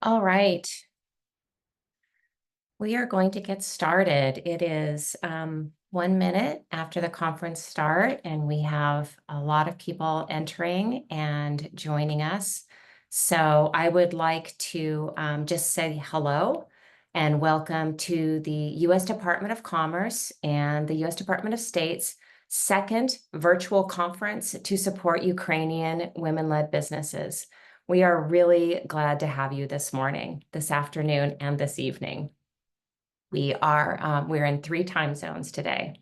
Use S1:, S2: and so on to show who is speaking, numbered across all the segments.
S1: All right. We are going to get started. It is 1 minute after the conference start, and we have a lot of people entering and joining us. So I would like to just say hello and welcome to the U.S. Department of Commerce and the U.S. Department of State's second virtual conference to support Ukrainian women-led businesses. We are really glad to have you this morning, this afternoon, and this evening. We're in 3 time zones today.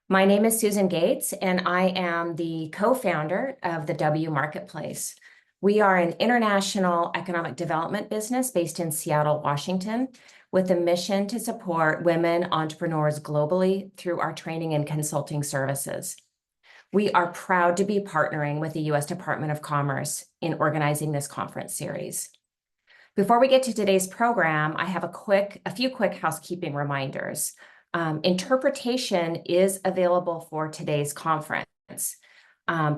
S1: My name is Susan Gates, and I am the co-founder of the WMarketplace. We are an international economic development business based in Seattle, Washington, with a mission to support women entrepreneurs globally through our training and consulting services. We are proud to be partnering with the U.S. Department of Commerce in organizing this conference series. Before we get to today's program, I have a few quick housekeeping reminders. Interpretation is available for today's conference.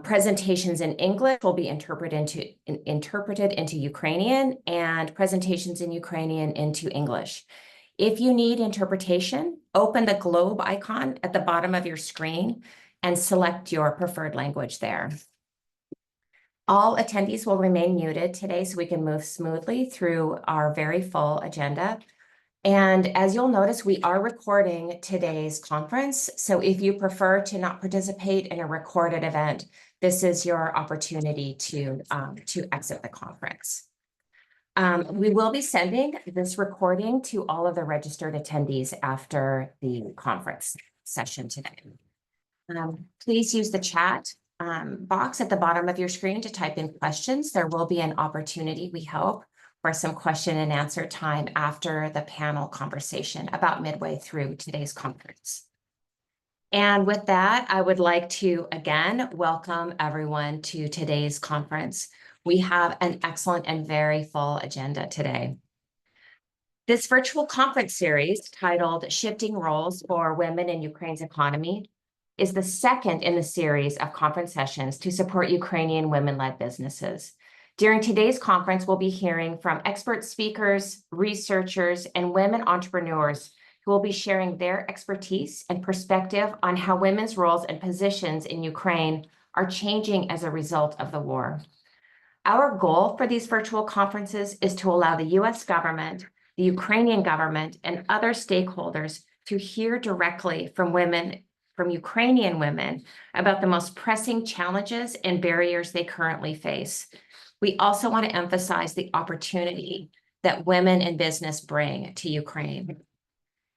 S1: Presentations in English will be interpreted into Ukrainian, and presentations in Ukrainian into English. If you need interpretation, open the globe icon at the bottom of your screen and select your preferred language there. All attendees will remain muted today so we can move smoothly through our very full agenda. And as you'll notice, we are recording today's conference. So if you prefer to not participate in a recorded event, this is your opportunity to exit the conference. We will be sending this recording to all of the registered attendees after the conference session today. Please use the chat box at the bottom of your screen to type in questions. There will be an opportunity, we hope, for some question and answer time after the panel conversation about midway through today's conference. And with that, I would like to again welcome everyone to today's conference. We have an excellent and very full agenda today. This virtual conference series, titled Shifting Roles for Women in Ukraine's Economy, is the second in the series of conference sessions to support Ukrainian women-led businesses. During today's conference, we'll be hearing from expert speakers, researchers, and women entrepreneurs who will be sharing their expertise and perspective on how women's roles and positions in Ukraine are changing as a result of the war. Our goal for these virtual conferences is to allow the U.S. government, the Ukrainian government, and other stakeholders to hear directly from Ukrainian women about the most pressing challenges and barriers they currently face. We also want to emphasize the opportunity that women in business bring to Ukraine.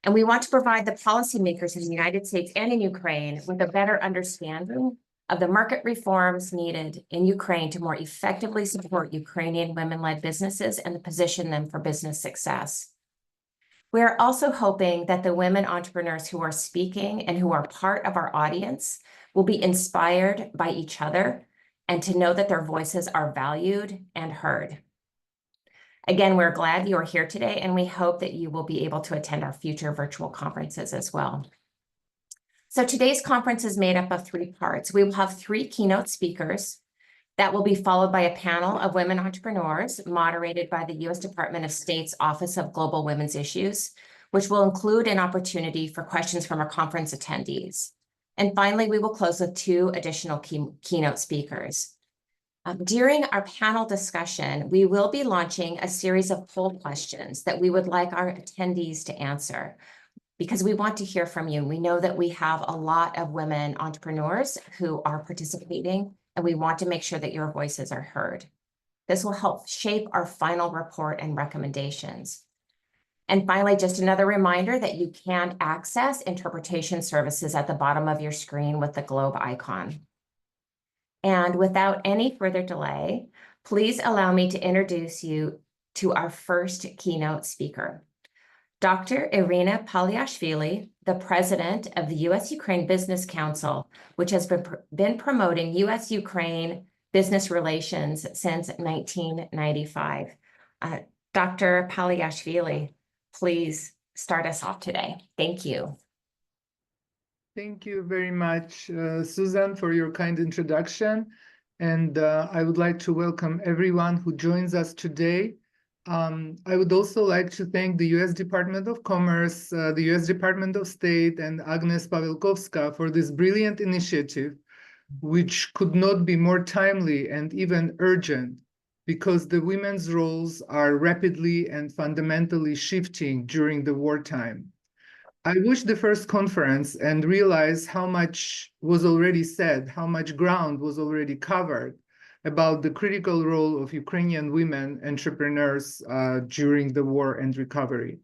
S1: And we want to provide the policymakers in the United States and in Ukraine with a better understanding of the market reforms needed in Ukraine to more effectively support Ukrainian women-led businesses and to position them for business success. We are also hoping that the women entrepreneurs who are speaking and who are part of our audience will be inspired by each other and to know that their voices are valued and heard. Again, we're glad you are here today, and we hope that you will be able to attend our future virtual conferences as well. So today's conference is made up of 3 parts. We will have 3 keynote speakers. That will be followed by a panel of women entrepreneurs moderated by the U.S. Department of State's Office of Global Women's Issues, which will include an opportunity for questions from our conference attendees. And finally, we will close with 2 additional keynote speakers. During our panel discussion, we will be launching a series of poll questions that we would like our attendees to answer, because we want to hear from you. We know that we have a lot of women entrepreneurs who are participating, and we want to make sure that your voices are heard. This will help shape our final report and recommendations. And finally, just another reminder that you can access interpretation services at the bottom of your screen with the globe icon. And without any further delay, please allow me to introduce you to our first keynote speaker. Dr. Irina Paliashvili, the president of the U.S.-Ukraine Business Council, which has been promoting U.S.-Ukraine business relations since 1995. Dr. Paliashvili, please start us off today. Thank you.
S2: Thank you very much, Susan, for your kind introduction. And I would like to welcome everyone who joins us today. I would also like to thank the U.S. Department of Commerce, the U.S. Department of State, and Agnes Pavelkovska for this brilliant initiative, which could not be more timely and even urgent, because the women's roles are rapidly and fundamentally shifting during the wartime. I watched the first conference and realized how much was already said, how much ground was already covered about the critical role of Ukrainian women entrepreneurs during the war and recovery.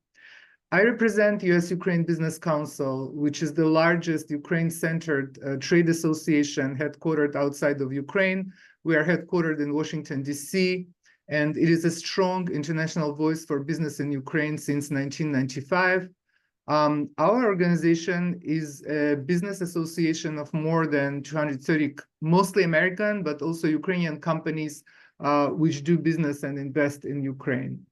S2: I represent US-Ukraine Business Council, which is the largest Ukraine-centered trade association headquartered outside of Ukraine. We are headquartered in Washington, D.C., and it is a strong international voice for business in Ukraine since 1995. Our organization is a business association of more than 230, mostly American, but also Ukrainian companies which do business and invest in Ukraine.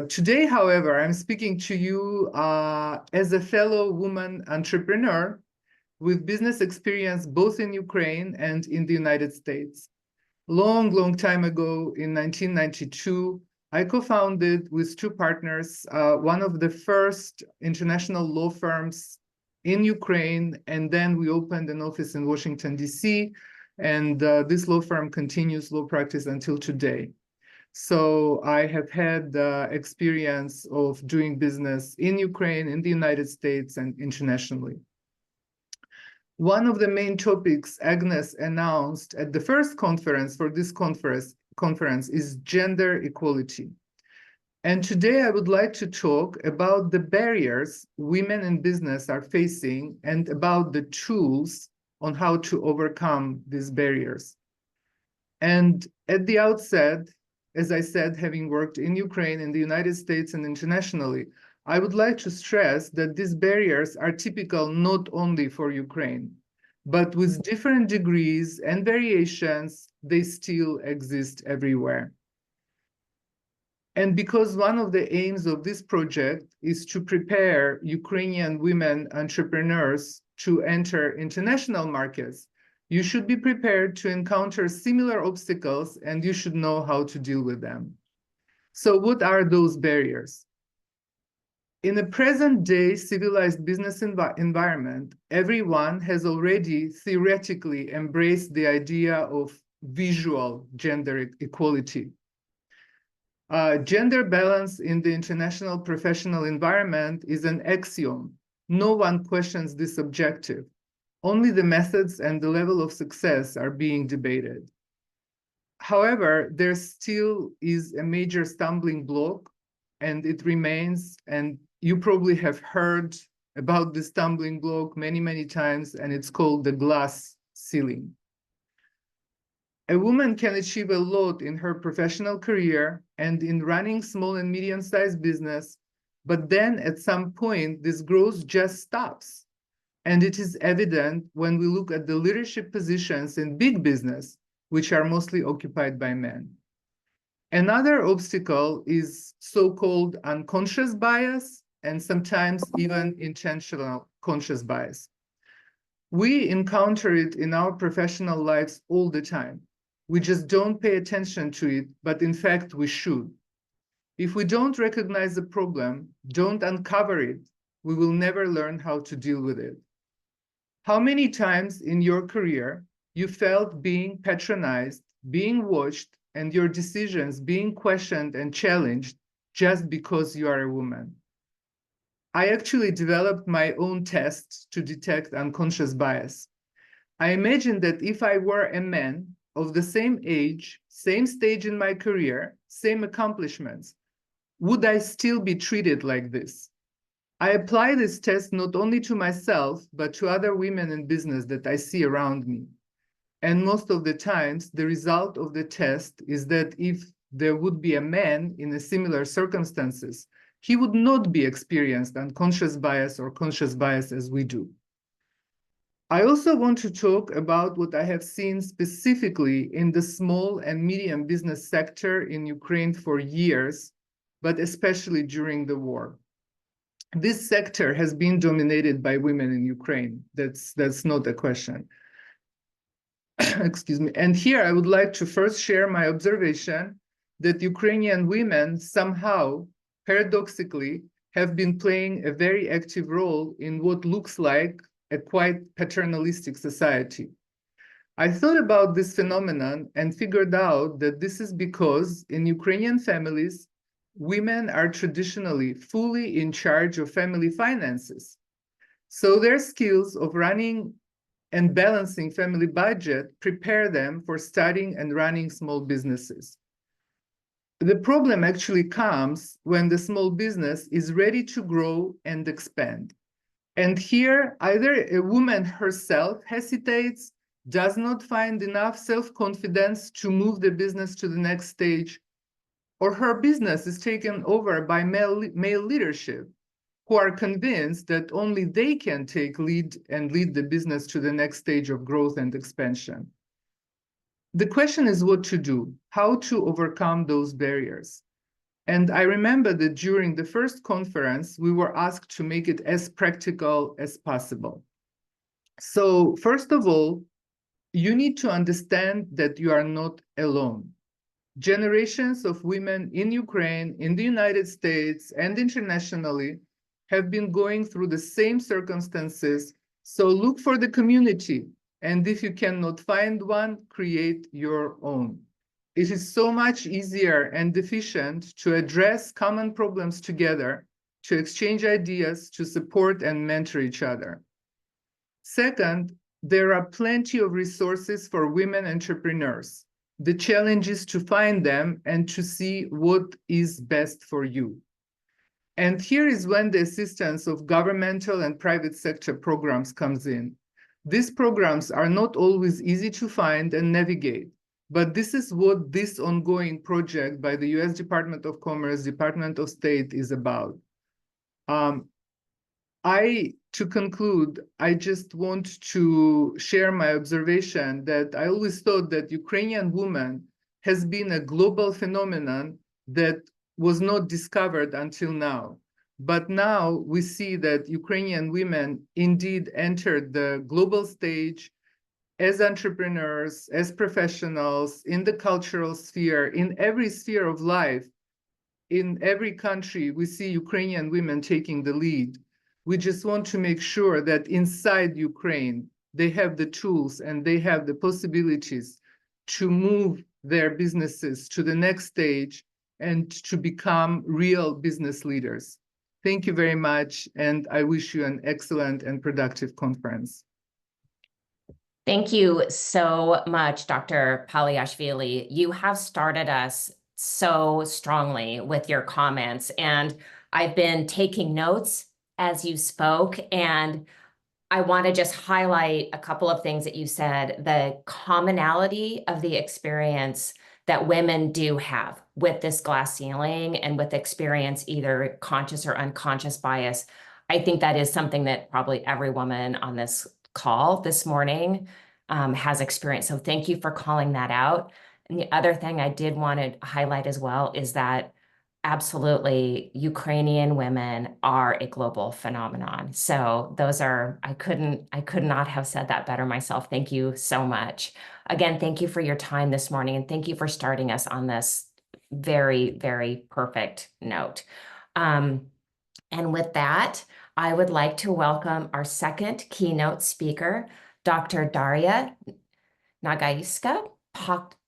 S2: Today, however, I'm speaking to you as a fellow woman entrepreneur with business experience both in Ukraine and in the United States. Long time ago, in 1992, I co-founded with two partners one of the first international law firms in Ukraine, and then we opened an office in Washington, D.C., and this law firm continues law practice until today. So I have had experience of doing business in Ukraine, in the United States, and internationally. One of the main topics Agnes announced at the first conference for this conference is gender equality. And today I would like to talk about the barriers women in business are facing and about the tools on how to overcome these barriers. And at the outset, as I said, having worked in Ukraine, in the United States, and internationally, I would like to stress that these barriers are typical not only for Ukraine, but with different degrees and variations, they still exist everywhere. And because one of the aims of this project is to prepare Ukrainian women entrepreneurs to enter international markets, you should be prepared to encounter similar obstacles and you should know how to deal with them. So what are those barriers? In a present-day civilized business environment, everyone has already theoretically embraced the idea of visual gender equality. Gender balance in the international professional environment is an axiom. No one questions this objective. Only the methods and the level of success are being debated. However, there still is a major stumbling block, and it remains, and you probably have heard about the stumbling block many times, and it's called the glass ceiling. A woman can achieve a lot in her professional career and in running small and medium-sized business, but then at some point, this growth just stops. And it is evident when we look at the leadership positions in big business, which are mostly occupied by men. Another obstacle is so-called unconscious bias and sometimes even intentional conscious bias. We encounter it in our professional lives all the time. We just don't pay attention to it, but in fact, we should. If we don't recognize the problem, don't uncover it, we will never learn how to deal with it. How many times in your career you felt being patronized, being watched, and your decisions being questioned and challenged just because you are a woman? I actually developed my own tests to detect unconscious bias. I imagined that if I were a man of the same age, same stage in my career, same accomplishments, would I still be treated like this? I apply this test not only to myself, but to other women in business that I see around me. And most of the times, the result of the test is that if there would be a man in a similar circumstances, he would not be experienced unconscious bias or conscious bias as we do. I also want to talk about what I have seen specifically in the small and medium business sector in Ukraine for years, but especially during the war. This sector has been dominated by women in Ukraine. That's not a question. Excuse me. And here I would like to first share my observation that Ukrainian women somehow, paradoxically, have been playing a very active role in what looks like a quite paternalistic society. I thought about this phenomenon and figured out that this is because in Ukrainian families, women are traditionally fully in charge of family finances. So their skills of running and balancing family budget prepare them for starting and running small businesses. The problem actually comes when the small business is ready to grow and expand. And here, either a woman herself hesitates, does not find enough self-confidence to move the business to the next stage, or her business is taken over by male leadership, who are convinced that only they can take lead and lead the business to the next stage of growth and expansion. The question is what to do, how to overcome those barriers. And I remember that during the first conference, we were asked to make it as practical as possible. So first of all, you need to understand that you are not alone. Generations of women in Ukraine, in the United States, and internationally have been going through the same circumstances. So look for the community. And if you cannot find one, create your own. It is so much easier and efficient to address common problems together, to exchange ideas, to support and mentor each other. Second, there are plenty of resources for women entrepreneurs. The challenge is to find them and to see what is best for you. And here is when the assistance of governmental and private sector programs comes in. These programs are not always easy to find and navigate, but this is what this ongoing project by the US Department of Commerce, Department of State is about. To conclude, I just want to share my observation that I always thought that Ukrainian woman has been a global phenomenon that was not discovered until now. But now we see that Ukrainian women indeed entered the global stage as entrepreneurs, as professionals, in the cultural sphere, in every sphere of life. In every country, we see Ukrainian women taking the lead. We just want to make sure that inside Ukraine, they have the tools and they have the possibilities to move their businesses to the next stage and to become real business leaders. Thank you very much, and I wish you an excellent and productive conference.
S1: Thank you so much, Dr. Paliashvili. You have started us so strongly with your comments, and I've been taking notes as you spoke, and I want to just highlight a couple of things that you said. The commonality of the experience that women do have with this glass ceiling and with experience, either conscious or unconscious bias. I think that is something that probably every woman on this call this morning has experienced. So thank you for calling that out. And the other thing I did want to highlight as well is that absolutely Ukrainian women are a global phenomenon. So those are, I could not have said that better myself. Thank you so much. Again, thank you for your time this morning, and thank you for starting us on this very, very perfect note. And with that, I would like to welcome our second keynote speaker, Dr. Daria Nagaivska,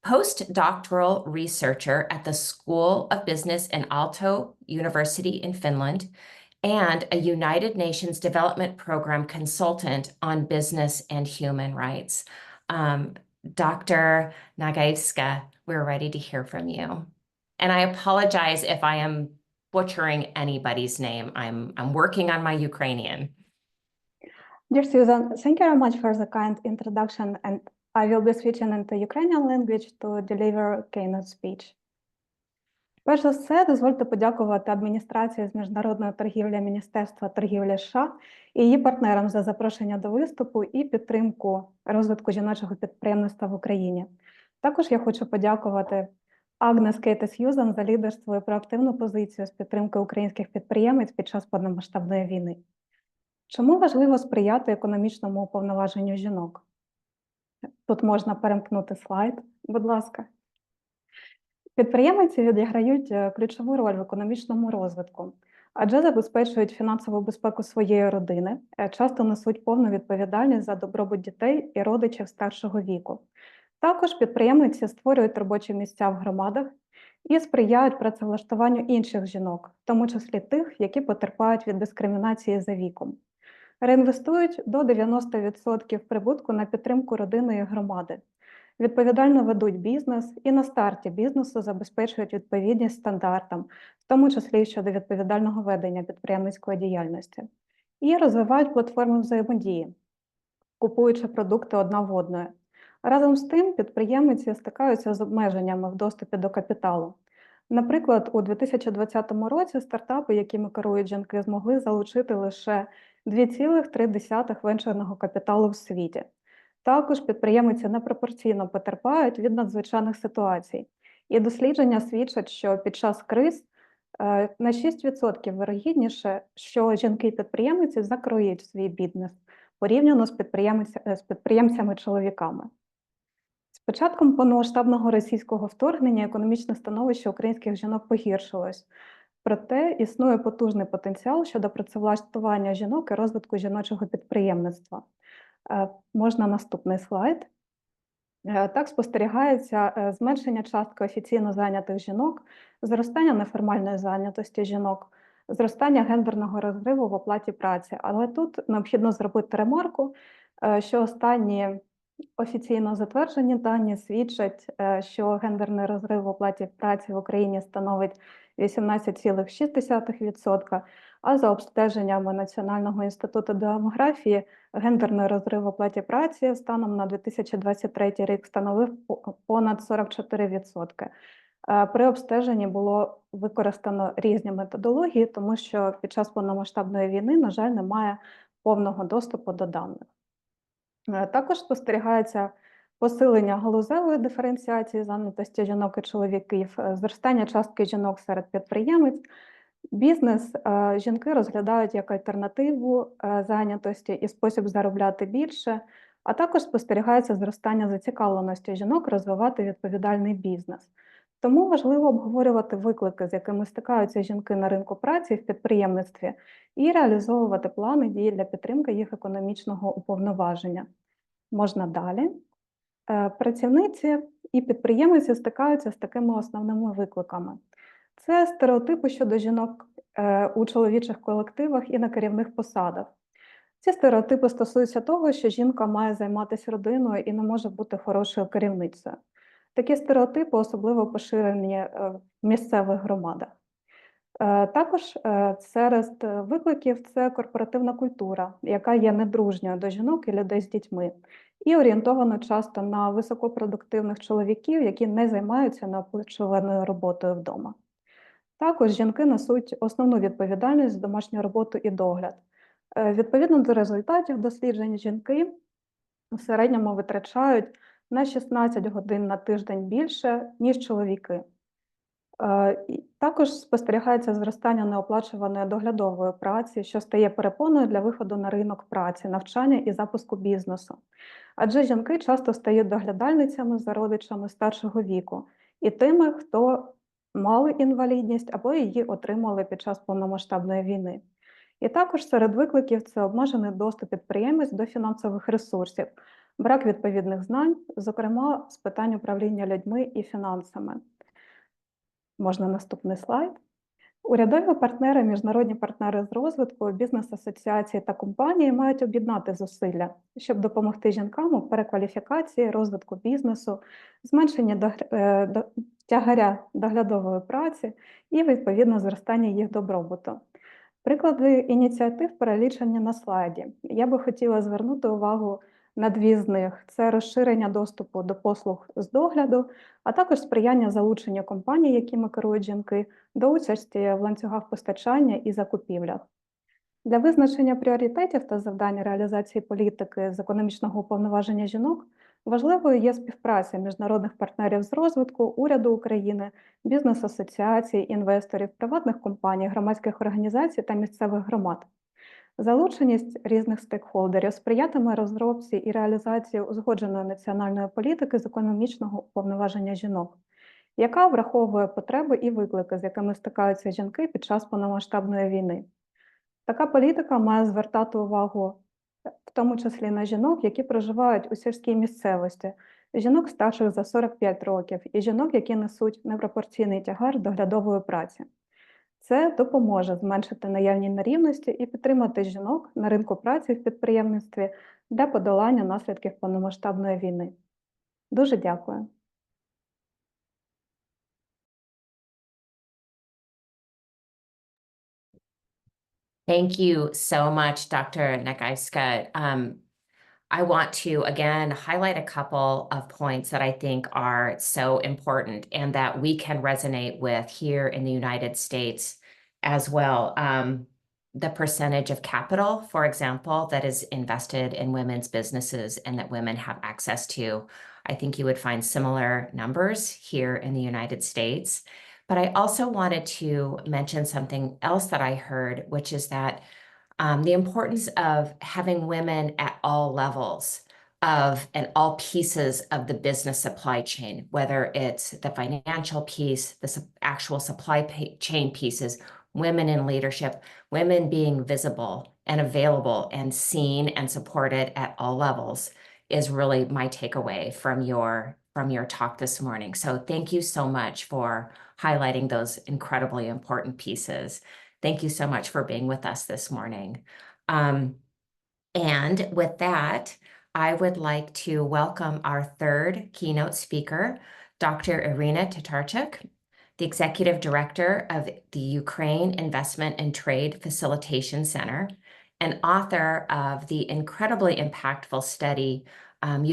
S1: postdoctoral researcher at the School of Business in Aalto University in Finland, and a United Nations Development Program consultant on business and human rights. Dr. Nagaivska, we're ready to hear from you. And I apologize if I am butchering anybody's name. I'm working on my Ukrainian.
S3: Dear Susan, thank you very much for the kind introduction, and I will be switching into Ukrainian language to deliver keynote speech. Перш за все, дозвольте подякувати адміністрації з міжнародної торгівлі Міністерства торгівлі США і її партнерам за запрошення до виступу і підтримку розвитку жіночого підприємництва в Україні. Також я хочу подякувати Агнес Кейте Сьюзан за лідерство і проактивну позицію з підтримки українських підприємець під час повномасштабної війни. Чому важливо сприяти економічному уповноваженню жінок? Тут можна перемкнути слайд, будь ласка. Підприємці відіграють ключову роль в економічному розвитку, адже забезпечують фінансову безпеку своєї родини, часто несуть повну відповідальність за добробут дітей і родичів старшого віку. Також підприємці створюють робочі місця в громадах і сприяють працевлаштуванню інших жінок, в тому числі тих, які потерпають від дискримінації за віком. Реінвестують до 90% прибутку на підтримку родини і громади. Відповідально ведуть бізнес і на старті бізнесу забезпечують відповідність стандартам, в тому числі і щодо відповідального ведення підприємницької діяльності. І розвивають платформи взаємодії, купуючи продукти одна в одної. Разом з тим, підприємці стикаються з обмеженнями в доступі до капіталу. Наприклад, у 2020 році стартапи, якими керують жінки, змогли залучити лише 2,3 венчурного капіталу в світі. Також підприємці непропорційно потерпають від надзвичайних ситуацій. І дослідження свідчать, що під час криз на 6% вирогідніше, що жінки-підприємці закриють свій бізнес порівняно з підприємцями-чоловіками. З початком повномасштабного російського вторгнення економічне становище українських жінок погіршилось. Проте існує потужний потенціал щодо працевлаштування жінок і розвитку жіночого підприємництва. Можна наступний слайд. Так спостерігається зменшення частки офіційно зайнятих жінок, зростання неформальної зайнятості жінок, зростання гендерного розриву в оплаті праці. Але тут необхідно зробити ремарку, що останні офіційно затверджені дані свідчать, що гендерний розрив в оплаті праці в Україні становить 18,6%, а за обстеженнями Національного інституту демографії гендерний розрив в оплаті праці станом на 2023 рік становив понад 44%. При обстеженні було використано різні методології, тому що під час повномасштабної війни, на жаль, немає повного доступу до даних. Також спостерігається посилення галузевої диференціації зайнятості жінок і чоловіків, зростання частки жінок серед підприємець. Бізнес жінки розглядають як альтернативу зайнятості і спосіб заробляти більше, а також спостерігається зростання зацікавленості жінок розвивати відповідальний бізнес. Тому важливо обговорювати виклики, з якими стикаються жінки на ринку праці в підприємництві, і реалізовувати плани дій для підтримки їх економічного уповноваження. Можна далі. Працівниці і підприємці стикаються з такими основними викликами. Це стереотипи щодо жінок у чоловічих колективах і на керівних посадах. Ці стереотипи стосуються того, що жінка має займатися родиною і не може бути хорошою керівницею. Такі стереотипи особливо поширені в місцевих громадах. Також серед викликів це корпоративна культура, яка є недружньою до жінок і людей з дітьми, і орієнтована часто на високопродуктивних чоловіків, які не займаються неоплачуваною роботою вдома. Також жінки несуть основну відповідальність за домашню роботу і догляд. Відповідно до результатів досліджень, жінки в середньому витрачають на 16 годин на тиждень більше, ніж чоловіки. Також спостерігається зростання неоплачуваної доглядової праці, що стає перепоною для виходу на ринок праці, навчання і запуску бізнесу. Адже жінки часто стають доглядальницями за родичами старшого віку і тими, хто мали інвалідність або її отримали під час повномасштабної війни. І також серед викликів це обмежений доступ підприємець до фінансових ресурсів, брак відповідних знань, зокрема з питань управління людьми і фінансами. Можна наступний слайд. Урядові партнери, міжнародні партнери з розвитку, бізнес-асоціації та компанії мають об'єднати зусилля, щоб допомогти жінкам у перекваліфікації, розвитку бізнесу, зменшенні тягаря доглядової праці і, відповідно, зростання їх добробуту. Приклади ініціатив перелічені на слайді. Я би хотіла звернути увагу на дві з них. Це розширення доступу до послуг з догляду, а також сприяння залученню компаній, якими керують жінки, до участі в ланцюгах постачання і закупівлях. Для визначення пріоритетів та завдань реалізації політики з економічного уповноваження жінок важливою є співпраця міжнародних партнерів з розвитку, уряду України, бізнес-асоціацій, інвесторів, приватних компаній, громадських організацій та місцевих громад. Залученість різних стейкхолдерів сприятиме розробці і реалізації узгодженої національної політики з економічного уповноваження жінок. яка враховує потреби і виклики, з якими стикаються жінки під час повномасштабної війни. Така політика має звертати увагу в тому числі на жінок, які проживають у сільській місцевості, жінок старших за 45 років і жінок, які несуть непропорційний тягар доглядової праці. Це допоможе зменшити наявні нерівності і підтримати жінок на ринку праці в підприємництві для подолання наслідків повномасштабної війни. Дуже дякую.
S1: Thank you so much, Dr. Nagaivska. I want to, again, highlight a couple of points that I think are so important and that we can resonate with here in the United States as well. The percentage of capital, for example, that is invested in women's businesses and that women have access to. I think you would find similar numbers here in the United States. But I also wanted to mention something else that I heard, which is that the importance of having women at all levels of and all pieces of the business supply chain, whether it's the financial piece, the actual supply chain pieces, women in leadership, women being visible and available and seen and supported at all levels is really my takeaway from your talk this morning. So thank you so much for highlighting those incredibly important pieces. Thank you so much for being with us this morning. And with that, I would like to welcome our third keynote speaker, Dr. Irina Tytarchuk, the Executive Director of the Ukraine Investment and Trade Facilitation Center, and author of the incredibly impactful study,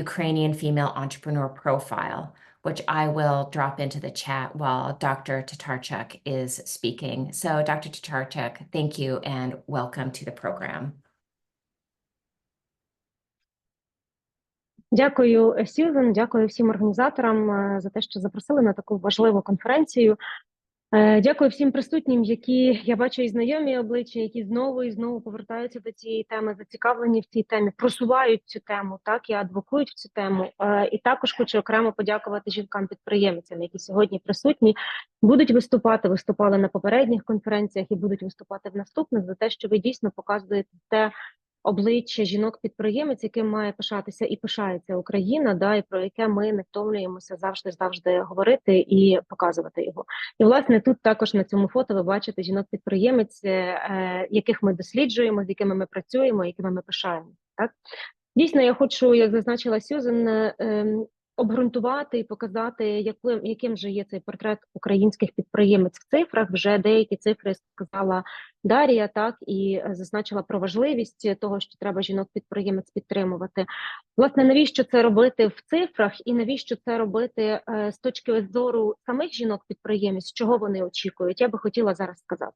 S1: Ukrainian Female Entrepreneur Profile, which I will drop into the chat while Dr. Tytarchuk is speaking. So Dr. Tytarchuk, thank you and welcome to the program.
S4: Дякую, Сьюзен, дякую всім організаторам за те, що запросили на таку важливу конференцію. Дякую всім присутнім, які, я бачу, і знайомі обличчя, які знову і знову повертаються до цієї теми, зацікавлені в цій темі, просувають цю тему, так, і адвокують в цю тему. І також хочу окремо подякувати жінкам-підприємцям, які сьогодні присутні, будуть виступати, виступали на попередніх конференціях і будуть виступати в наступних, за те, що ви дійсно показуєте те обличчя жінок-підприємець, яким має пишатися і пишається Україна, да, і про яке ми не втомлюємося завжди говорити і показувати його. І, власне, тут також на цьому фото ви бачите жінок-підприємець, яких ми досліджуємо, з якими ми працюємо, якими ми пишаємо. Так? Дійсно, я хочу, як зазначила Сьюзен, обґрунтувати і показати, яким же є цей портрет українських підприємець в цифрах. Вже деякі цифри сказала Дарія, так, і зазначила про важливість того, що треба жінок-підприємець підтримувати. Власне, навіщо це робити в цифрах і навіщо це робити з точки зору самих жінок-підприємець, чого вони очікують, я би хотіла зараз сказати.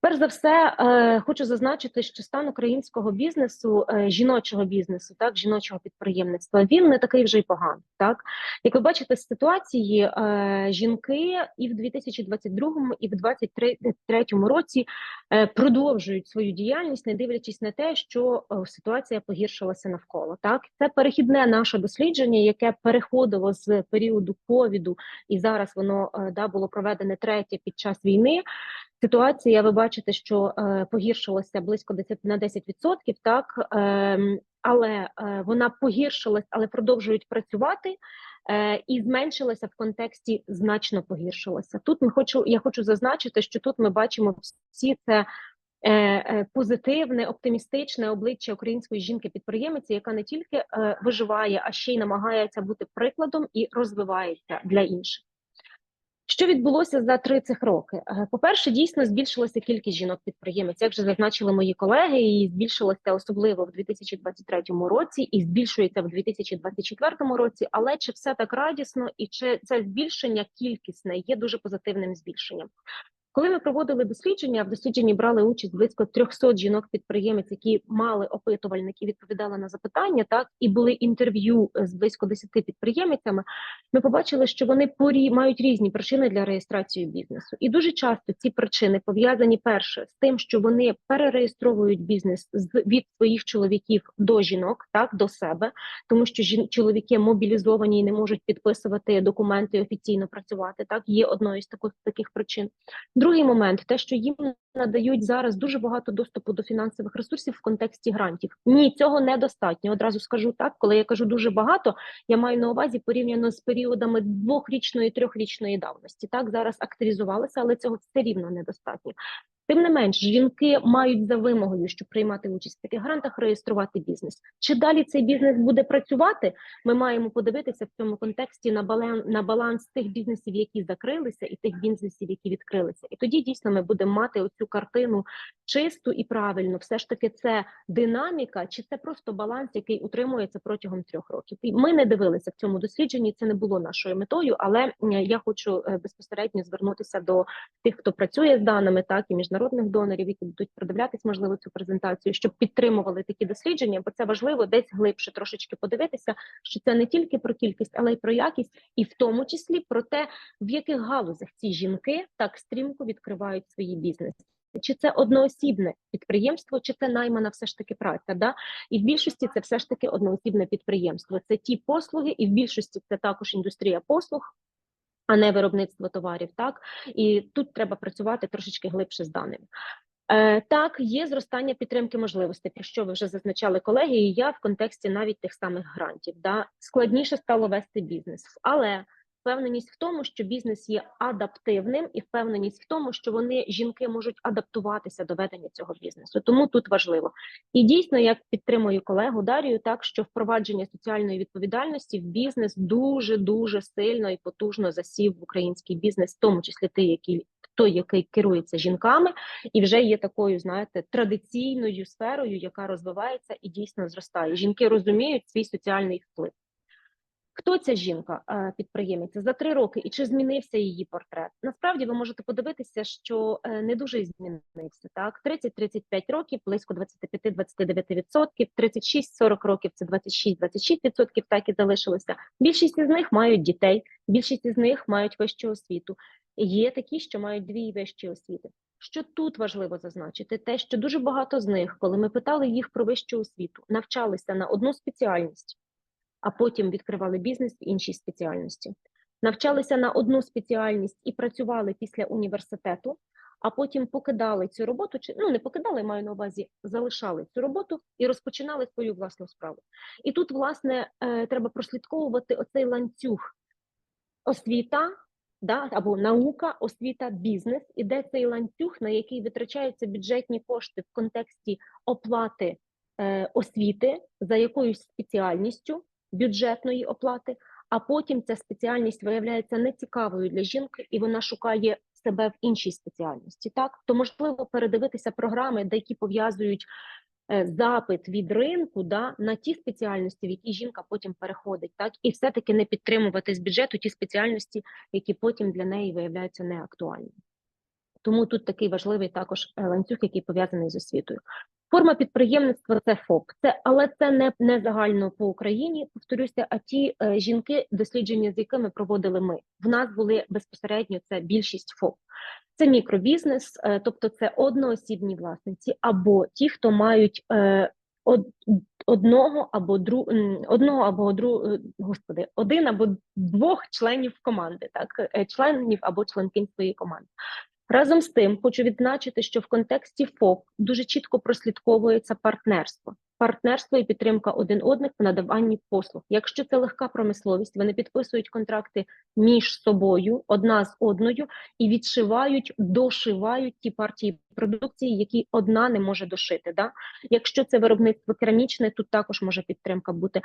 S4: Перш за все, хочу зазначити, що стан українського бізнесу, жіночого бізнесу, так, жіночого підприємництва, він не такий вже й поганий. Так? Як ви бачите, з ситуації жінки і в 2022, і в 2023 році продовжують свою діяльність, не дивлячись на те, що ситуація погіршилася навколо. Так? Це перехідне наше дослідження, яке переходило з періоду ковіду, і зараз воно було проведене третє під час війни. Ситуація, ви бачите, що погіршилася близько на 10%, так, але вона погіршилась, але продовжують працювати, і зменшилася в контексті значно погіршилася. Тут я хочу зазначити, що тут ми бачимо всі це позитивне, оптимістичне обличчя української жінки-підприємиці, яка не тільки виживає, а ще й намагається бути прикладом і розвивається для інших. Що відбулося за 3 цих роки? По-перше, дійсно збільшилася кількість жінок-підприємець, як вже зазначили мої колеги, і збільшилася особливо в 2023 році, і збільшується в 2024 році, але чи все так радісно, і чи це збільшення кількісне є дуже позитивним збільшенням? Коли ми проводили дослідження, в дослідженні брали участь близько 300 жінок-підприємець, які мали опитувальники, відповідали на запитання, так, і були інтерв'ю з близько 10 підприємцями, ми побачили, що вони мають різні причини для реєстрації бізнесу. І дуже часто ці причини пов'язані, перше, з тим, що вони перереєстровують бізнес від своїх чоловіків до жінок, так, до себе, тому що чоловіки мобілізовані і не можуть підписувати документи і офіційно працювати, так, є одною з таких причин. Другий момент, те, що їм надають зараз дуже багато доступу до фінансових ресурсів в контексті грантів. Ні, цього недостатньо. Одразу скажу так, коли я кажу дуже багато, я маю на увазі порівняно з періодами 2-річної, 3-річної давності. Так, зараз активізувалися, але цього все рівно недостатньо. Тим не менш, жінки мають за вимогою, щоб приймати участь в таких грантах, реєструвати бізнес. Чи далі цей бізнес буде працювати? Ми маємо подивитися в цьому контексті на баланс тих бізнесів, які закрилися, і тих бізнесів, які відкрилися. І тоді дійсно ми будемо мати оцю картину чисту і правильно. Все ж таки це динаміка, чи це просто баланс, який утримується протягом 3 років. І ми не дивилися в цьому дослідженні, це не було нашою метою, але я хочу безпосередньо звернутися до тих, хто працює з даними, так, і міжнародних донорів, які будуть продивлятись, можливо, цю презентацію, щоб підтримували такі дослідження, бо це важливо десь глибше трошечки подивитися, що це не тільки про кількість, але й про якість, і в тому числі про те, в яких галузях ці жінки так стрімко відкривають свої бізнеси. Чи це одноосібне підприємство, чи це наймана все ж таки праця, да? І в більшості це все ж таки одноосібне підприємство. Це ті послуги, і в більшості це також індустрія послуг, а не виробництво товарів, так? І тут треба працювати трошечки глибше з даними. Так, є зростання підтримки можливостей, про що ви вже зазначали, колеги, і я в контексті навіть тих самих грантів. Да? Складніше стало вести бізнес, але впевненість в тому, що бізнес є адаптивним, і впевненість в тому, що жінки можуть адаптуватися до ведення цього бізнесу. Тому тут важливо. І дійсно, я підтримую колегу Дарію, так, що впровадження соціальної відповідальності в бізнес дуже-дуже сильно і потужно засів в український бізнес, в тому числі той, який керується жінками, і вже є такою, знаєте, традиційною сферою, яка розвивається і дійсно зростає. Жінки розуміють свій соціальний вплив. Хто ця жінка, підприємець, за 3 роки, і чи змінився її портрет? Насправді ви можете подивитися, що не дуже змінився. Так, 30-35 років, близько 25-29%, 36-40 років – це 26-26%, так і залишилося. Більшість із них мають дітей, більшість із них мають вищу освіту. Є такі, що мають 2 вищі освіти. Що тут важливо зазначити? Те, що дуже багато з них, коли ми питали їх про вищу освіту, навчалися на одну спеціальність, а потім відкривали бізнес в іншій спеціальності. Навчалися на одну спеціальність і працювали після університету, а потім покидали цю роботу, не покидали, маю на увазі, залишали цю роботу і розпочинали свою власну справу. І тут, власне, треба прослідковувати оцей ланцюг освіта, да, або наука, освіта, бізнес, і де цей ланцюг, на який витрачаються бюджетні кошти в контексті оплати освіти за якоюсь спеціальністю, бюджетної оплати, а потім ця спеціальність виявляється нецікавою для жінки, і вона шукає себе в іншій спеціальності. Так? То можливо передивитися програми, які пов'язують запит від ринку, да, на ті спеціальності, в які жінка потім переходить, так, і все-таки не підтримувати з бюджету ті спеціальності, які потім для неї виявляються неактуальними. Тому тут такий важливий також ланцюг, який пов'язаний з освітою. Форма підприємництва – це ФОП, але це не загально по Україні, повторюся, а ті жінки, дослідження з якими проводили ми. В нас були безпосередньо це більшість ФОП. Це мікробізнес, тобто це одноосібні власниці, або ті, хто мають один або 2 членів команди, так, членів або членкинь своєї команди. Разом з тим, хочу відзначити, що в контексті ФОП дуже чітко прослідковується партнерство. Партнерство і підтримка один одних в надаванні послуг. Якщо це легка промисловість, вони підписують контракти між собою, одна з одною, і відшивають, дошивають ті партії продукції, які одна не може дошити. Да? Якщо це виробництво керамічне, тут також може підтримка бути.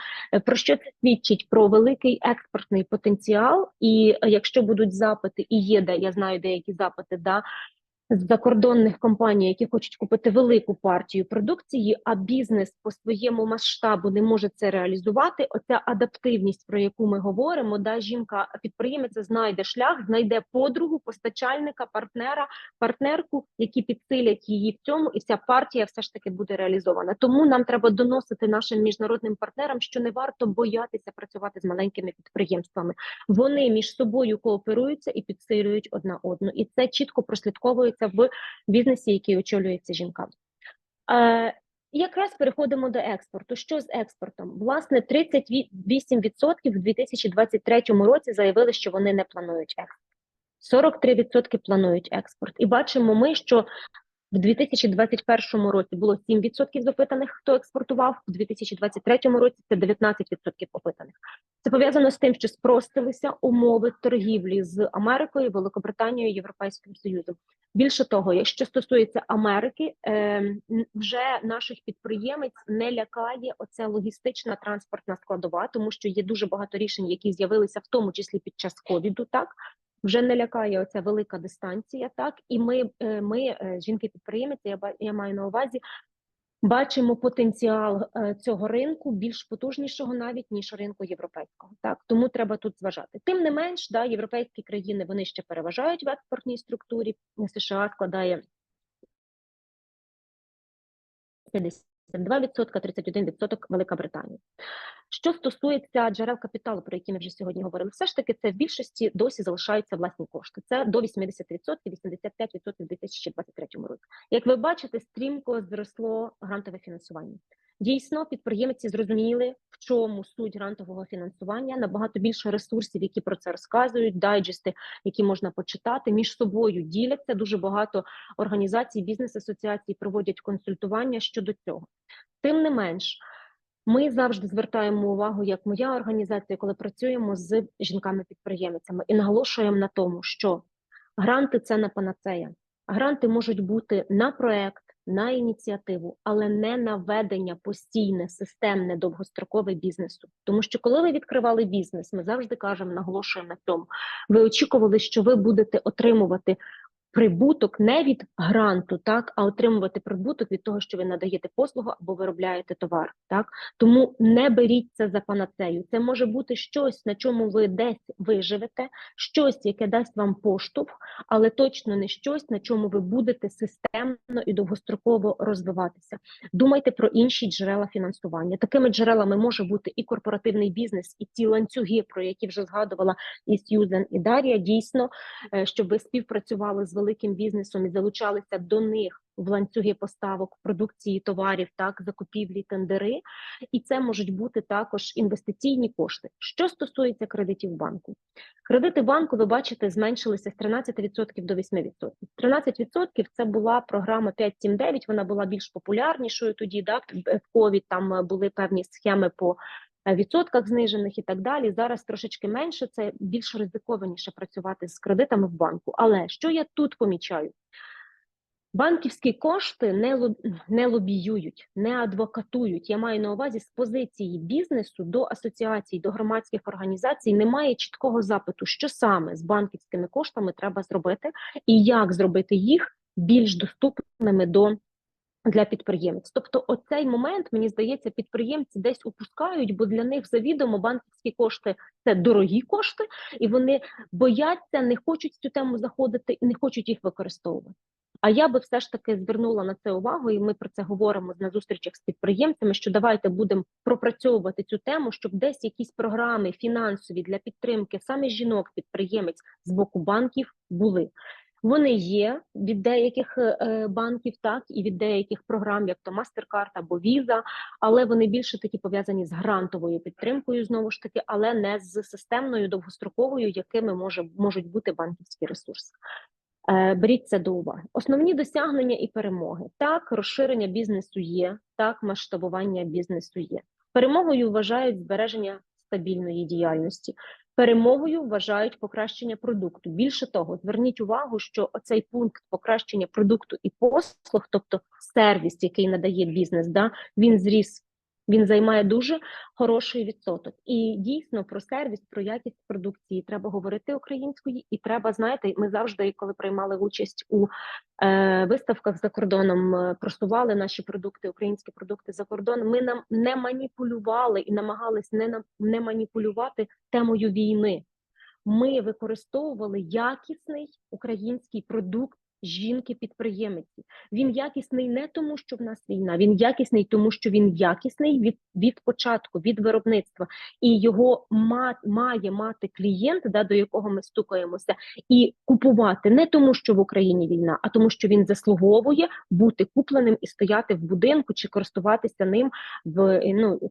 S4: Про що це свідчить? Про великий експортний потенціал, і якщо будуть запити, і є, я знаю деякі запити, да, з закордонних компаній, які хочуть купити велику партію продукції, а бізнес по своєму масштабу не може це реалізувати. Оця адаптивність, про яку ми говоримо, да, жінка-підприємець знайде шлях, знайде подругу, постачальника, партнерку, які підсилять її в цьому, і ця партія все ж таки буде реалізована. Тому нам треба доносити нашим міжнародним партнерам, що не варто боятися працювати з маленькими підприємствами. Вони між собою кооперуються і підсилюють одна одну. І це чітко прослідковується в бізнесі, який очолюється жінками. Якраз переходимо до експорту. Що з експортом? Власне, 38% в 2023 році заявили, що вони не планують експорт. 43% планують експорт. І бачимо ми, що в 2021 році було 7% з опитаних, хто експортував, в 2023 році це 19% опитаних. Це пов'язано з тим, що спростилися умови торгівлі з Америкою, Великобританією, Європейським Союзом. Більше того, якщо стосується Америки, вже наших підприємець не лякає оця логістична транспортна складова, тому що є дуже багато рішень, які з'явилися в тому числі під час ковіду, так? Вже не лякає оця велика дистанція, так? І ми жінки-підприємці, я маю на увазі, бачимо потенціал цього ринку більш потужнішого навіть, ніж ринку європейського. Так? Тому треба тут зважати. Тим не менш, да, європейські країни, вони ще переважають в експортній структурі. США складає 52%, 31% Велика Британія. Що стосується джерел капіталу, про які ми вже сьогодні говорили, все ж таки це в більшості досі залишаються власні кошти. Це до 80%, 85% у 2023 році. Як ви бачите, стрімко зросло грантове фінансування. Дійсно, підприємці зрозуміли, в чому суть грантового фінансування, набагато більше ресурсів, які про це розказують, дайджести, які можна почитати, між собою діляться. Дуже багато організацій, бізнес-асоціацій проводять консультування щодо цього. Тим не менш, ми завжди звертаємо увагу, як моя організація, коли працюємо з жінками-підприємцями, і наголошуємо на тому, що гранти – це не панацея. Гранти можуть бути на проект, на ініціативу, але не на ведення постійне, системне, довгострокове бізнесу. Тому що коли ви відкривали бізнес, ми завжди кажемо, наголошуємо на цьому, ви очікували, що ви будете отримувати прибуток не від гранту, так, а отримувати прибуток від того, що ви надаєте послугу або виробляєте товар. Так? Тому не беріть це за панацею. Це може бути щось, на чому ви десь виживете, щось, яке дасть вам поштовх, але точно не щось, на чому ви будете системно і довгостроково розвиватися. Думайте про інші джерела фінансування. Такими джерелами може бути і корпоративний бізнес, і ті ланцюги, про які вже згадувала і Сьюзен, і Дар'я. Дійсно, щоб ви співпрацювали з великим бізнесом і залучалися до них в ланцюги поставок продукції, товарів, так, закупівлі, тендери. І це можуть бути також інвестиційні кошти. Що стосується кредитів банку. Кредити банку, ви бачите, зменшилися з 13% до 8%. 13% це була програма 5-7-9, вона була більш популярнішою тоді, да, в ковід там були певні схеми по відсотках знижених і так далі. Зараз трошечки менше, це більш ризикованіше працювати з кредитами в банку. Але що я тут помічаю? Банківські кошти не лобіюють, не адвокатують. Я маю на увазі з позиції бізнесу до асоціацій, до громадських організацій немає чіткого запиту, що саме з банківськими коштами треба зробити і як зробити їх більш доступними для підприємців. Тобто оцей момент, мені здається, підприємці десь упускають, бо для них завідомо банківські кошти – це дорогі кошти, і вони бояться, не хочуть цю тему заходити і не хочуть їх використовувати. А я би все ж таки звернула на це увагу, і ми про це говоримо на зустрічах з підприємцями, що давайте будемо пропрацьовувати цю тему, щоб десь якісь програми фінансові для підтримки саме жінок-підприємець з боку банків були. Вони є від деяких банків, так, і від деяких програм, як то MasterCard або Visa, але вони більше такі пов'язані з грантовою підтримкою, знову ж таки, але не з системною, довгостроковою, якими можуть бути банківські ресурси. Беріть це до уваги. Основні досягнення і перемоги. Так, розширення бізнесу є, так, масштабування бізнесу є. Перемогою вважають збереження стабільної діяльності. Перемогою вважають покращення продукту. Більше того, зверніть увагу, що оцей пункт покращення продукту і послуг, тобто сервіс, який надає бізнес, да, він зріс Він займає дуже хороший відсоток. І дійсно про сервіс, про якість продукції треба говорити українською, і треба, знаєте, ми завжди, коли приймали участь у виставках за кордоном, просували наші продукти, українські продукти за кордон, ми нам не маніпулювали і намагались не маніпулювати темою війни. Ми використовували якісний український продукт жінки-підприємиці. Він якісний не тому, що в нас війна, він якісний тому, що він якісний від початку, від виробництва. І його має мати клієнт, до якого ми стукаємося, і купувати не тому, що в Україні війна, а тому, що він заслуговує бути купленим і стояти в будинку чи користуватися ним,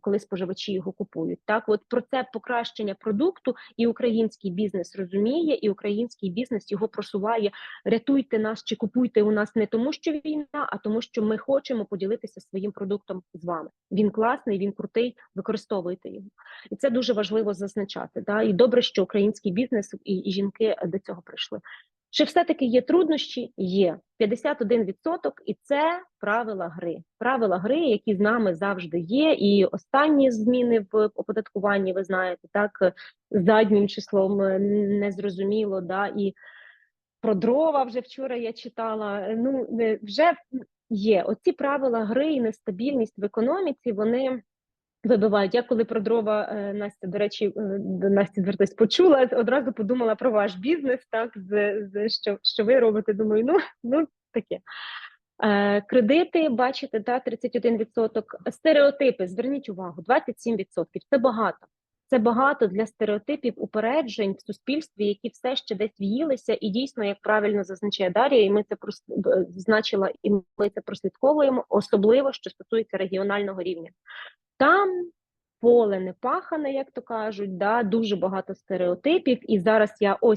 S4: коли споживачі його купують. Так, от про це покращення продукту і український бізнес розуміє, і український бізнес його просуває. Рятуйте нас чи купуйте у нас не тому, що війна, а тому, що ми хочемо поділитися своїм продуктом з вами. Він класний, він крутий, використовуйте його. І це дуже важливо зазначати. І добре, що український бізнес і жінки до цього прийшли. Чи все-таки є труднощі? Є. 51%, і це правила гри. Правила гри, які з нами завжди є, і останні зміни в оподаткуванні, ви знаєте, так, заднім числом незрозуміло, і про дрова вже вчора я читала. Вже є. Оці правила гри і нестабільність в економіці, вони вибивають. Я коли про дрова, Настя, до речі, до Насті звертаюсь, почула, одразу подумала про ваш бізнес, так, що ви робите. Думаю, таке. Кредити, бачите, 31%. Стереотипи, зверніть увагу, 27%. Це багато. Це багато для стереотипів, упереджень в суспільстві, які все ще десь в'їлися, і дійсно, як правильно зазначає Дар'я, і ми це зазначила, і ми це прослідковуємо, особливо, що стосується регіонального рівня. Там поле не пахане, як то кажуть, дуже багато стереотипів, і зараз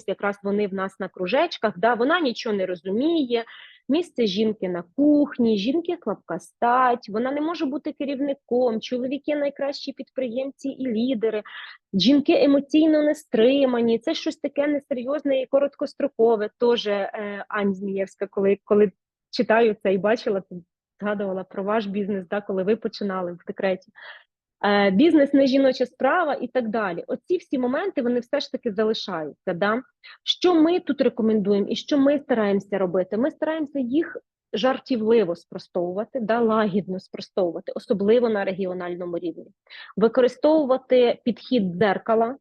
S4: якраз вони в нас на кружечках, вона нічого не розуміє, місце жінки на кухні, жінки слабка стать, вона не може бути керівником, чоловіки найкращі підприємці і лідери, жінки емоційно не стримані, це щось таке несерйозне і короткострокове. Теж Ань Змієвська, коли читаю це і бачила, згадувала про ваш бізнес, коли ви починали в декреті. Бізнес не жіноча справа і так далі. Оці всі моменти, вони все ж таки залишаються. Що ми тут рекомендуємо і що ми стараємося робити? Ми стараємося їх жартівливо спростовувати, лагідно спростовувати, особливо на регіональному рівні. Використовувати підхід дзеркала,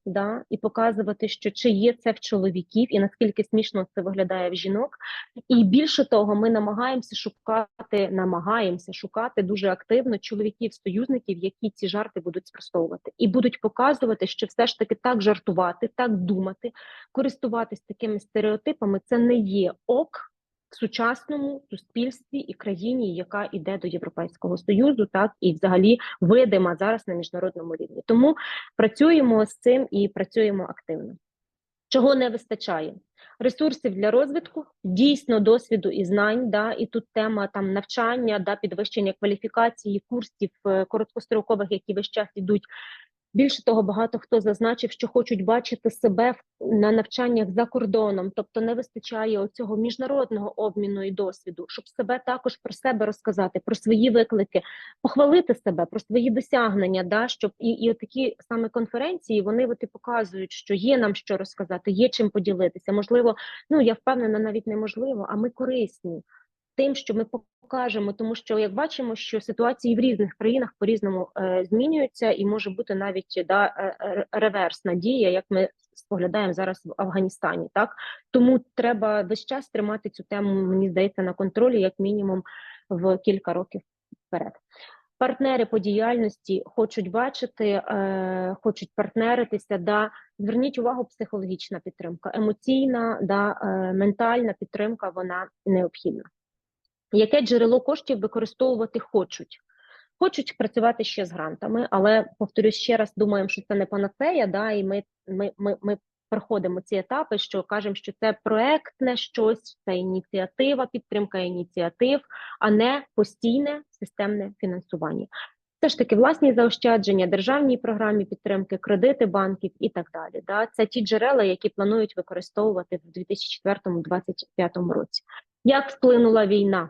S4: і показувати, що чи є це в чоловіків і наскільки смішно це виглядає в жінок. І більше того, ми намагаємося шукати дуже активно чоловіків-союзників, які ці жарти будуть спростовувати. І будуть показувати, що все ж таки так жартувати, так думати, користуватись такими стереотипами – це не є ок в сучасному суспільстві і країні, яка йде до Європейського Союзу, так, і взагалі видима зараз на міжнародному рівні. Тому працюємо з цим і працюємо активно. Чого не вистачає? Ресурсів для розвитку, дійсно досвіду і знань, і тут тема навчання, підвищення кваліфікації, курсів короткострокових, які весь час йдуть. Більше того, багато хто зазначив, що хочуть бачити себе на навчаннях за кордоном, тобто не вистачає оцього міжнародного обміну і досвіду, щоб себе також про себе розказати, про свої виклики, похвалити себе, про свої досягнення, щоб і такі саме конференції, вони показують, що є нам що розказати, є чим поділитися. Можливо, я впевнена, навіть неможливо, а ми корисні тим, що ми покажемо, тому що, як бачимо, що ситуації в різних країнах по-різному змінюються, і може бути навіть реверсна дія, як ми споглядаємо зараз в Афганістані. Так? Тому треба весь час тримати цю тему, мені здається, на контролі, як мінімум, в кілька років вперед. Партнери по діяльності хочуть бачити, хочуть партнеритися, зверніть увагу, психологічна підтримка, емоційна, ментальна підтримка, вона необхідна. Яке джерело коштів використовувати хочуть? Хочуть працювати ще з грантами, але, повторюсь ще раз, думаємо, що це не панацея, і ми проходимо ці етапи, що кажемо, що це проектне щось, це ініціатива, підтримка ініціатив, а не постійне системне фінансування. Все ж таки власні заощадження, державні програмі підтримки, кредити банків і так далі. Це ті джерела, які планують використовувати в 2024-2025 році. Як вплинула війна?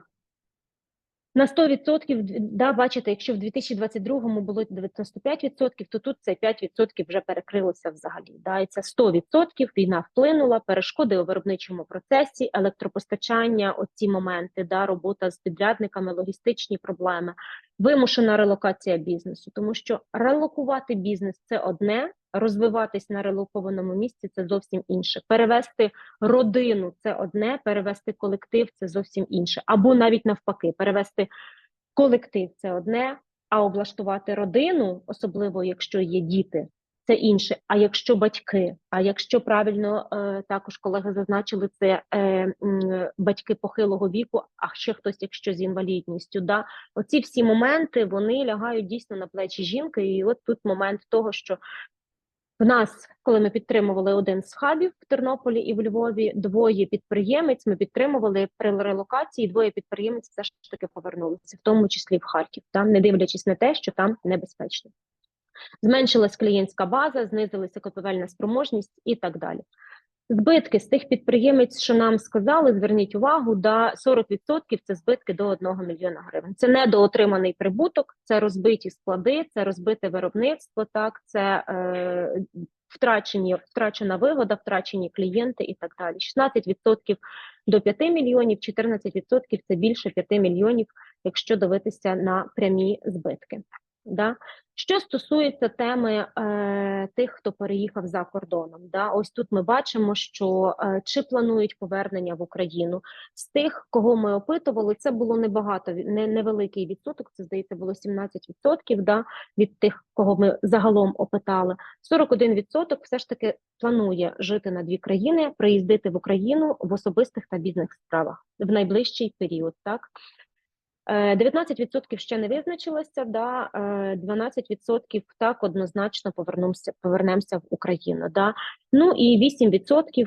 S4: На 100%, да, бачите, якщо в 2022 було 95%, то тут це 5% вже перекрилося взагалі. Да, і це 100%, війна вплинула, перешкоди у виробничому процесі, електропостачання, оці моменти, да, робота з підрядниками, логістичні проблеми, вимушена релокація бізнесу, тому що релокувати бізнес – це одне, розвиватись на релокованому місці – це зовсім інше. Перевести родину – це одне, перевести колектив – це зовсім інше. Або навіть навпаки, перевести колектив – це одне, а облаштувати родину, особливо якщо є діти, це інше. А якщо батьки, а якщо правильно також колеги зазначили, це батьки похилого віку, а ще хтось, якщо з інвалідністю. Да? Оці всі моменти, вони лягають дійсно на плечі жінки. І от тут момент того, що в нас, коли ми підтримували один з хабів в Тернополі і в Львові, двоє підприємець ми підтримували при релокації, двоє підприємець все ж таки повернулися, в тому числі в Харків, там, не дивлячись на те, що там небезпечно. Зменшилась клієнтська база, знизилася купівельна спроможність і так далі. Збитки з тих підприємець, що нам сказали, зверніть увагу, 40% – це збитки до 1 мільйона гривень. Це недоотриманий прибуток, це розбиті склади, це розбите виробництво, так, це втрачена вигода, втрачені клієнти і так далі. 16% до 5 мільйонів, 14% – це більше 5 мільйонів, якщо дивитися на прямі збитки. Да? Що стосується теми тих, хто переїхав за кордоном, да? Ось тут ми бачимо, що чи планують повернення в Україну. З тих, кого ми опитували, це було небагато, невеликий відсоток, це, здається, було 17%, да? Від тих, кого ми загалом опитали. 41% все ж таки планує жити на 2 країни, приїздити в Україну в особистих та бізнес-справах в найближчий період, так? 19% ще не визначилося, да, 12% так однозначно повернемося в Україну. Да. Ну і 8%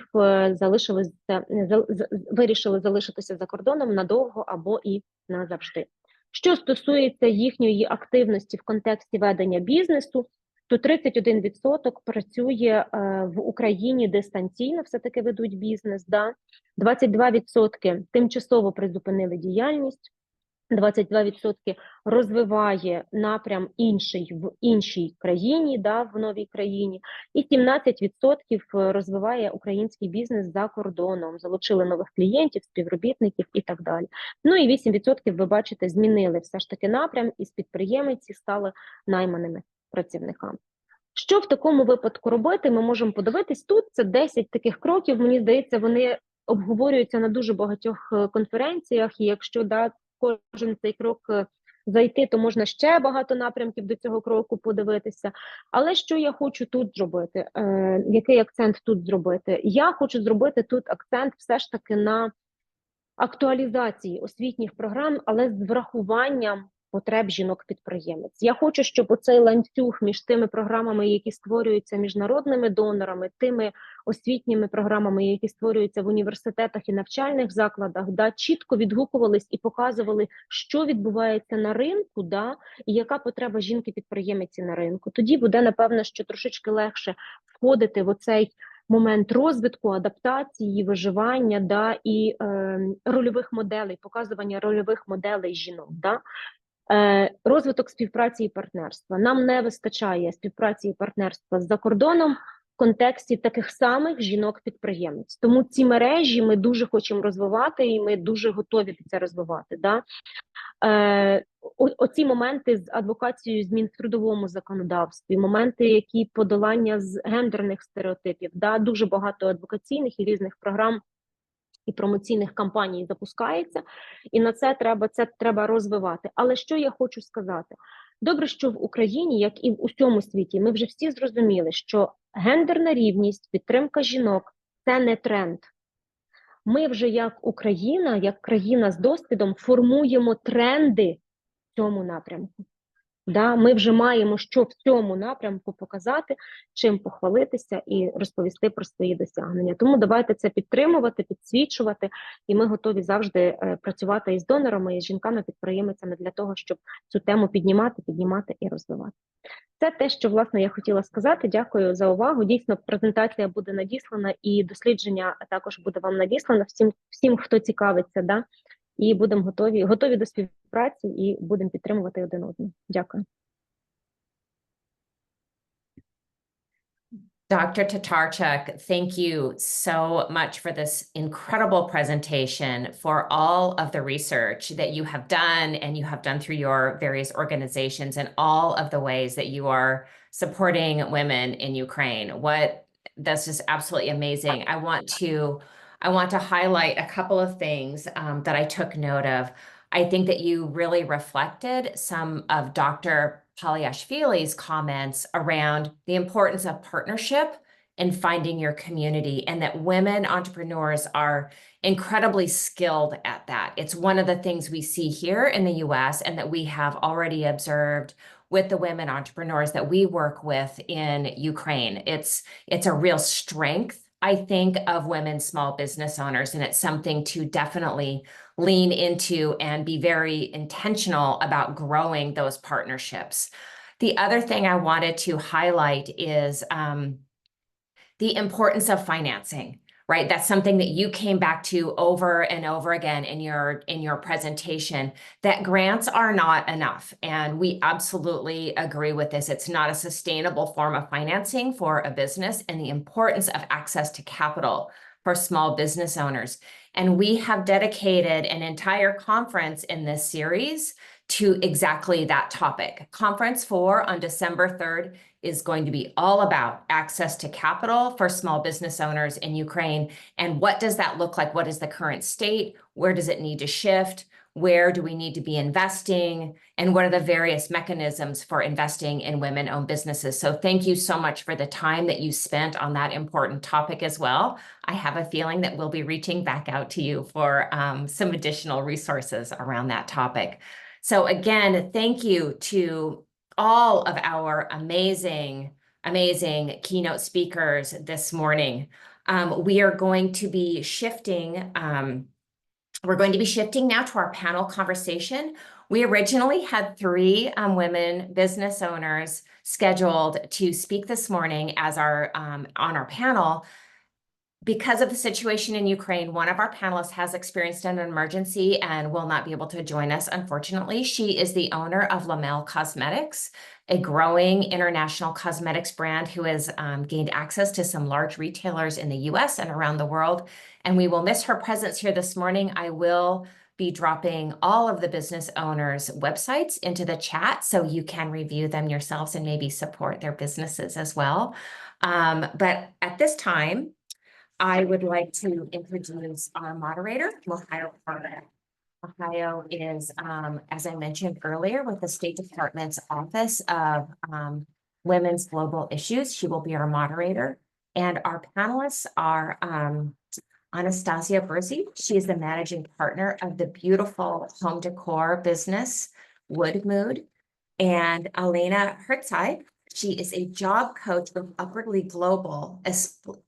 S4: вирішили залишитися за кордоном надовго або і назавжди. Що стосується їхньої активності в контексті ведення бізнесу, то 31% працює в Україні дистанційно, все-таки ведуть бізнес, да. 22% тимчасово призупинили діяльність, 22% розвиває напрям інший в іншій країні, да, в новій країні, і 17% розвиває український бізнес за кордоном, залучили нових клієнтів, співробітників і так далі. Ну і 8%, ви бачите, змінили все ж таки напрям, і з підприємці стали найманими працівниками. Що в такому випадку робити, ми можемо подивитись. Тут це 10 таких кроків, мені здається, вони обговорюються на дуже багатьох конференціях, і якщо кожен цей крок зайти, то можна ще багато напрямків до цього кроку подивитися. Але що я хочу тут зробити? Який акцент тут зробити? Я хочу зробити тут акцент все ж таки на актуалізації освітніх програм, але з врахуванням потреб жінок-підприємець. Я хочу, щоб оцей ланцюг між тими програмами, які створюються міжнародними донорами, тими освітніми програмами, які створюються в університетах і навчальних закладах, чітко відгукувались і показували, що відбувається на ринку, і яка потреба жінки-підприємиці на ринку. Тоді буде, напевно, що трошечки легше входити в оцей момент розвитку, адаптації, виживання, і рольових моделей, показування рольових моделей жінок. Розвиток співпраці і партнерства. Нам не вистачає співпраці і партнерства з-за кордоном в контексті таких самих жінок-підприємець. Тому ці мережі ми дуже хочемо розвивати, і ми дуже готові це розвивати. Оці моменти з адвокацією змін в трудовому законодавстві, моменти, які подолання з гендерних стереотипів, дуже багато адвокаційних і різних програм і промоційних кампаній запускається, і на це треба розвивати. Але що я хочу сказати? Добре, що в Україні, як і в усьому світі, ми вже всі зрозуміли, що гендерна рівність, підтримка жінок – це не тренд. Ми вже як Україна, як країна з досвідом формуємо тренди в цьому напрямку. Ми вже маємо що в цьому напрямку показати, чим похвалитися і розповісти про свої досягнення. Тому давайте це підтримувати, підсвічувати, і ми готові завжди працювати із донорами, і з жінками-підприємцями для того, щоб цю тему піднімати і розвивати. Це те, що, власне, я хотіла сказати. Дякую за увагу. Дійсно, презентація буде надіслана, і дослідження також буде вам надіслано всім, хто цікавиться, і будемо готові до співпраці і будемо підтримувати один одного. Дякую.
S1: Dr. Tytarchuk, thank you so much for this incredible presentation, for all of the research that you have done and you have done through your various organizations and all of the ways that you are supporting women in Ukraine. That's just absolutely amazing. I want to highlight a couple of things that I took note of. I think that you really reflected some of Dr. Paliashvili's comments around the importance of partnership and finding your community, and that women entrepreneurs are incredibly skilled at that. It's one of the things we see here in the US and that we have already observed with the women entrepreneurs that we work with in Ukraine. It's a real strength, I think, of women small business owners, and it's something to definitely lean into and be very intentional about growing those partnerships. The other thing I wanted to highlight is the importance of financing, right? That's something that you came back to over and over again in your presentation, that grants are not enough. And we absolutely agree with this. It's not a sustainable form of financing for a business, and the importance of access to capital for small business owners. And we have dedicated an entire conference in this series to exactly that topic. Conference 4 on December 3rd is going to be all about access to capital for small business owners in Ukraine. And what does that look like? What is the current state? Where does it need to shift? Where do we need to be investing? And what are the various mechanisms for investing in women-owned businesses? So thank you so much for the time that you spent on that important topic as well. I have a feeling that we'll be reaching back out to you for some additional resources around that topic. So again, thank you to all of our amazing keynote speakers this morning. We are going to be shifting. We're going to be shifting now to our panel conversation. We originally had 3 women business owners scheduled to speak this morning as on our panel. Because of the situation in Ukraine, one of our panelists has experienced an emergency and will not be able to join us, unfortunately. She is the owner of Lamel Cosmetics, a growing international cosmetics brand who has gained access to some large retailers in the US and around the world. And we will miss her presence here this morning. I will be dropping all of the business owners' websites into the chat so you can review them yourselves and maybe support their businesses as well. But at this time, I would like to introduce our moderator, Muhaio. Muhaio is, as I mentioned earlier, with the State Department's Office of Women's Global Issues. She will be our moderator. And our panelists are Anastasiia Burzi. She is the managing partner of the beautiful home decor business, Wood Mood. And Alina Hrytsai. She is a job coach with Upwardly Global,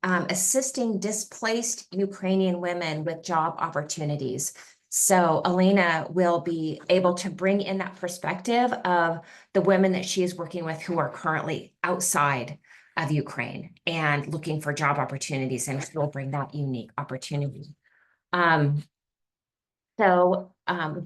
S1: assisting displaced Ukrainian women with job opportunities. So Alina will be able to bring in that perspective of the women that she is working with who are currently outside of Ukraine and looking for job opportunities, and she will bring that unique opportunity.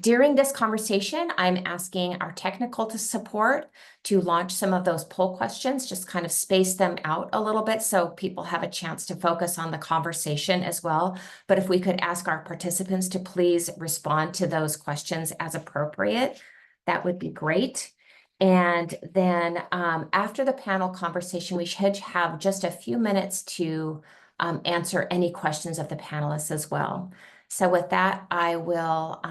S1: During this conversation, I'm asking our technical support to launch some of those poll questions, just kind of space them out a little bit so people have a chance to focus on the conversation as well. But if we could ask our participants to please respond to those questions as appropriate, that would be great. And then after the panel conversation, we should have just a few minutes to answer any questions of the panelists as well. So with that, I will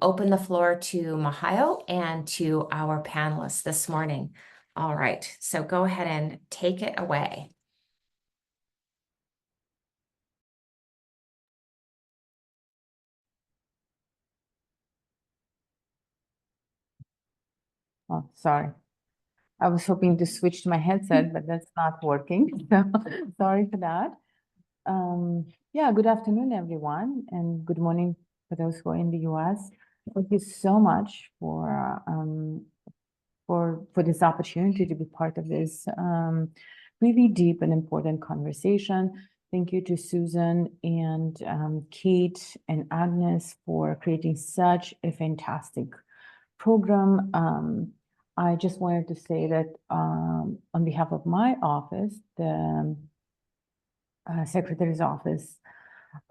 S1: open the floor to Muhaio and to our panelists this morning. All right, so go ahead and take it away.
S5: Oh, sorry. I was hoping to switch to my headset, but that's not working. So sorry for that. Yeah, good afternoon, everyone, and good morning for those who are in the US. Thank you so much for this opportunity to be part of this really deep and important conversation. Thank you to Susan and Kate and Agnes for creating such a fantastic program. I just wanted to say that on behalf of my office, the Secretary's Office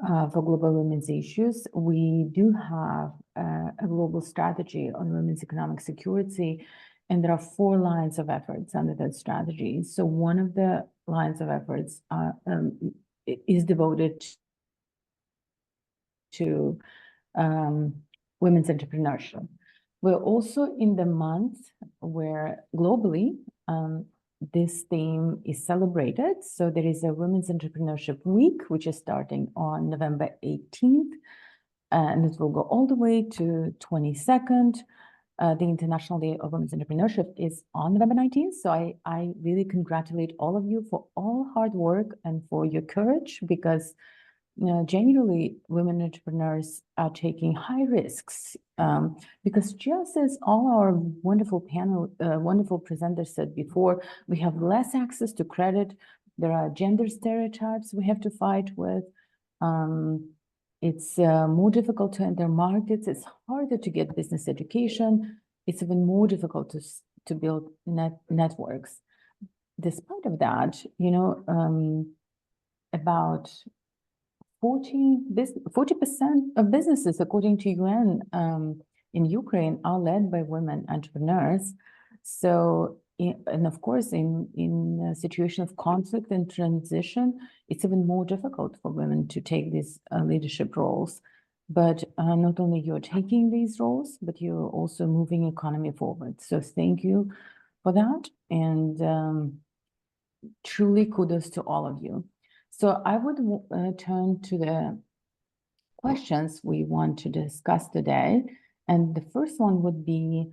S5: for Global Women's Issues, we do have a global strategy on women's economic security, and there are 4 lines of efforts under that strategy. So one of the lines of efforts is devoted to women's entrepreneurship. We're also in the month where globally this theme is celebrated. So there is a Women's Entrepreneurship Week, which is starting on November 18th, and it will go all the way to 22nd. The International Day of Women's Entrepreneurship is on November 19th. So I really congratulate all of you for all hard work and for your courage, because generally women entrepreneurs are taking high risks, because just as all our wonderful presenters said before, we have less access to credit. There are gender stereotypes we have to fight with. It's more difficult to enter markets. It's harder to get business education. It's even more difficult to build networks. Despite of that, about 40% of businesses, according to UN, in Ukraine are led by women entrepreneurs. So, and of course, in a situation of conflict and transition, it's even more difficult for women to take these leadership roles. But not only you're taking these roles, but you're also moving economy forward. So thank you for that. And truly kudos to all of you. So I would turn to the questions we want to discuss today. And the first one would be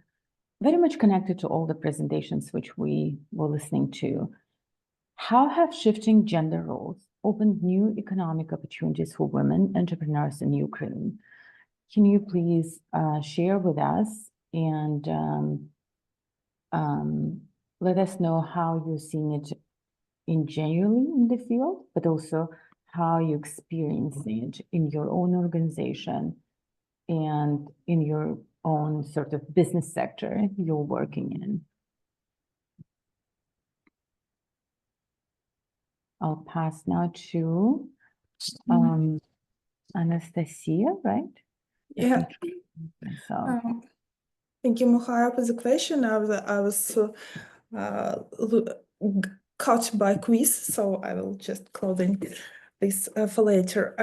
S5: very much connected to all the presentations which we were listening to. How have shifting gender roles opened new economic opportunities for women entrepreneurs in Ukraine? Can you please share with us and let us know how you're seeing it generally in the field, but also how you experience it in your own organization and in your own sort of business sector you're working in. I'll pass now to Anastasiia, right?
S6: Yeah.
S5: Myself.
S6: Thank you, Muhaio, for the question. I was caught by quiz, so I will just closing this for later.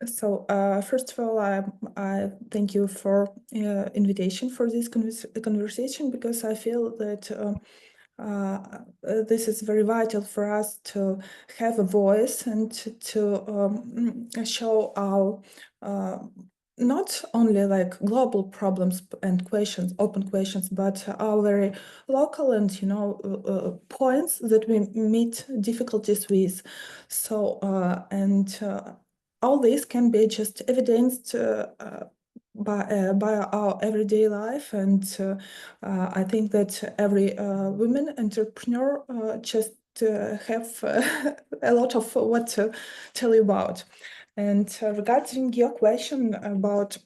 S6: So first of all, I thank you for invitation for this conversation, because I feel that this is very vital for us to have a voice and to show our not only like global problems and questions, open questions, but our very local and points that we meet difficulties with. So all this can be just evidenced by our everyday life, and I think that every woman entrepreneur just have a lot of what to tell you about. And regarding your question about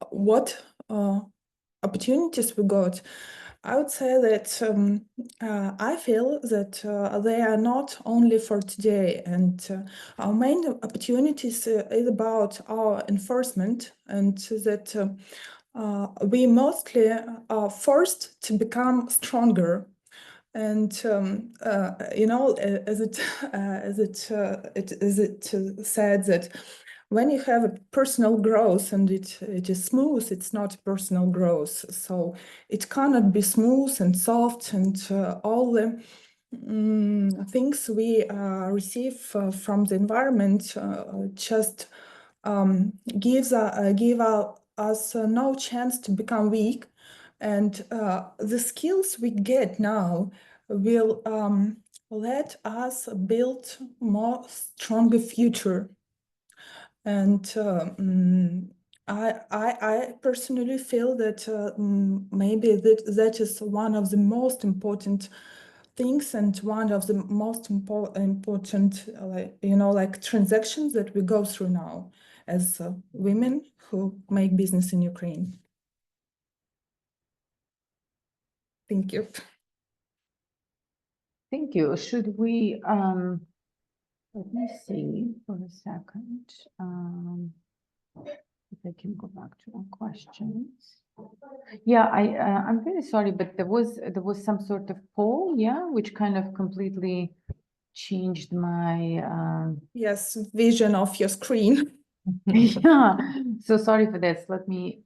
S6: what opportunities we got, I would say that I feel that they are not only for today, and our main opportunities is about our enforcement, and that we mostly are forced to become stronger. And as it said that when you have a personal growth and it is smooth, it's not personal growth. So it cannot be smooth and soft, and all the things we receive from the environment just give us no chance to become weak. And the skills we get now will let us build more stronger future. And I personally feel that maybe that is one of the most important things and one of the most important, like transactions that we go through now as women who make business in Ukraine. Thank you.
S5: Thank you. Should we, let me see for a second. If I can go back to our questions. Yeah, I'm very sorry, but there was some sort of poll, yeah, which kind of completely changed my
S6: Yes, vision of your screen.
S5: yeah. So sorry for this. Let me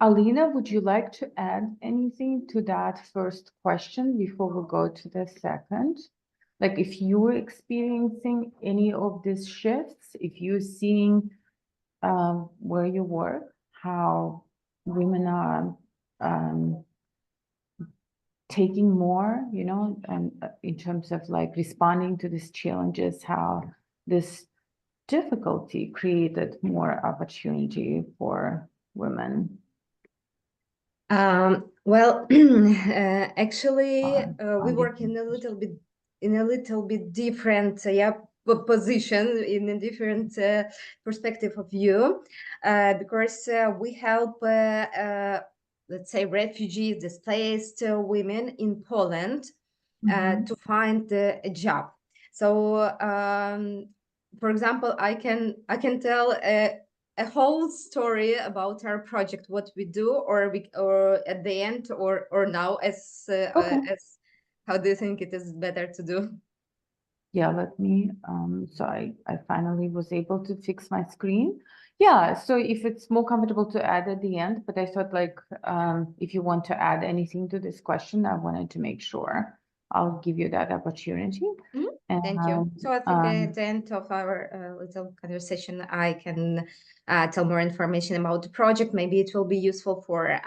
S5: Alina, would you like to add anything to that first question before we go to the second? Like if you were experiencing any of these shifts, if you're seeing where you work, how women are taking more, you know, and in terms of like responding to these challenges, how this difficulty created more opportunity for women.
S7: Well, actually, we work in a little bit different, position, in a different perspective of view, because we help, let's say, refugees, displaced women in Poland to find a job. So, for example, I can tell a whole story about our project, what we do, or at the end, or now, as how do you think it is better to do?
S5: Yeah, let me, so I finally was able to fix my screen. Yeah, so if it's more comfortable to add at the end, but I thought like, if you want to add anything to this question, I wanted to make sure I'll give you that opportunity.
S7: Thank you. So I think at the end of our little conversation, I can tell more information about the project. Maybe it will be useful for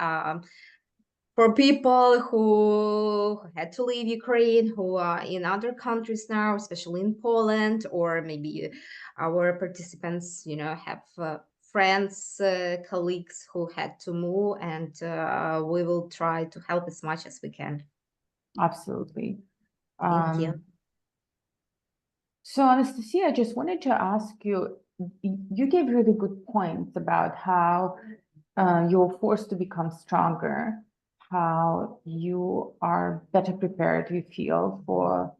S7: people who had to leave Ukraine, who are in other countries now, especially in Poland, or maybe our participants, you know, have friends, colleagues who had to move, and we will try to help as much as we can.
S5: Absolutely.
S7: Thank you.
S5: So Anastasiia, I just wanted to ask you, you gave really good points about how you're forced to become stronger, how you are better prepared, you feel, for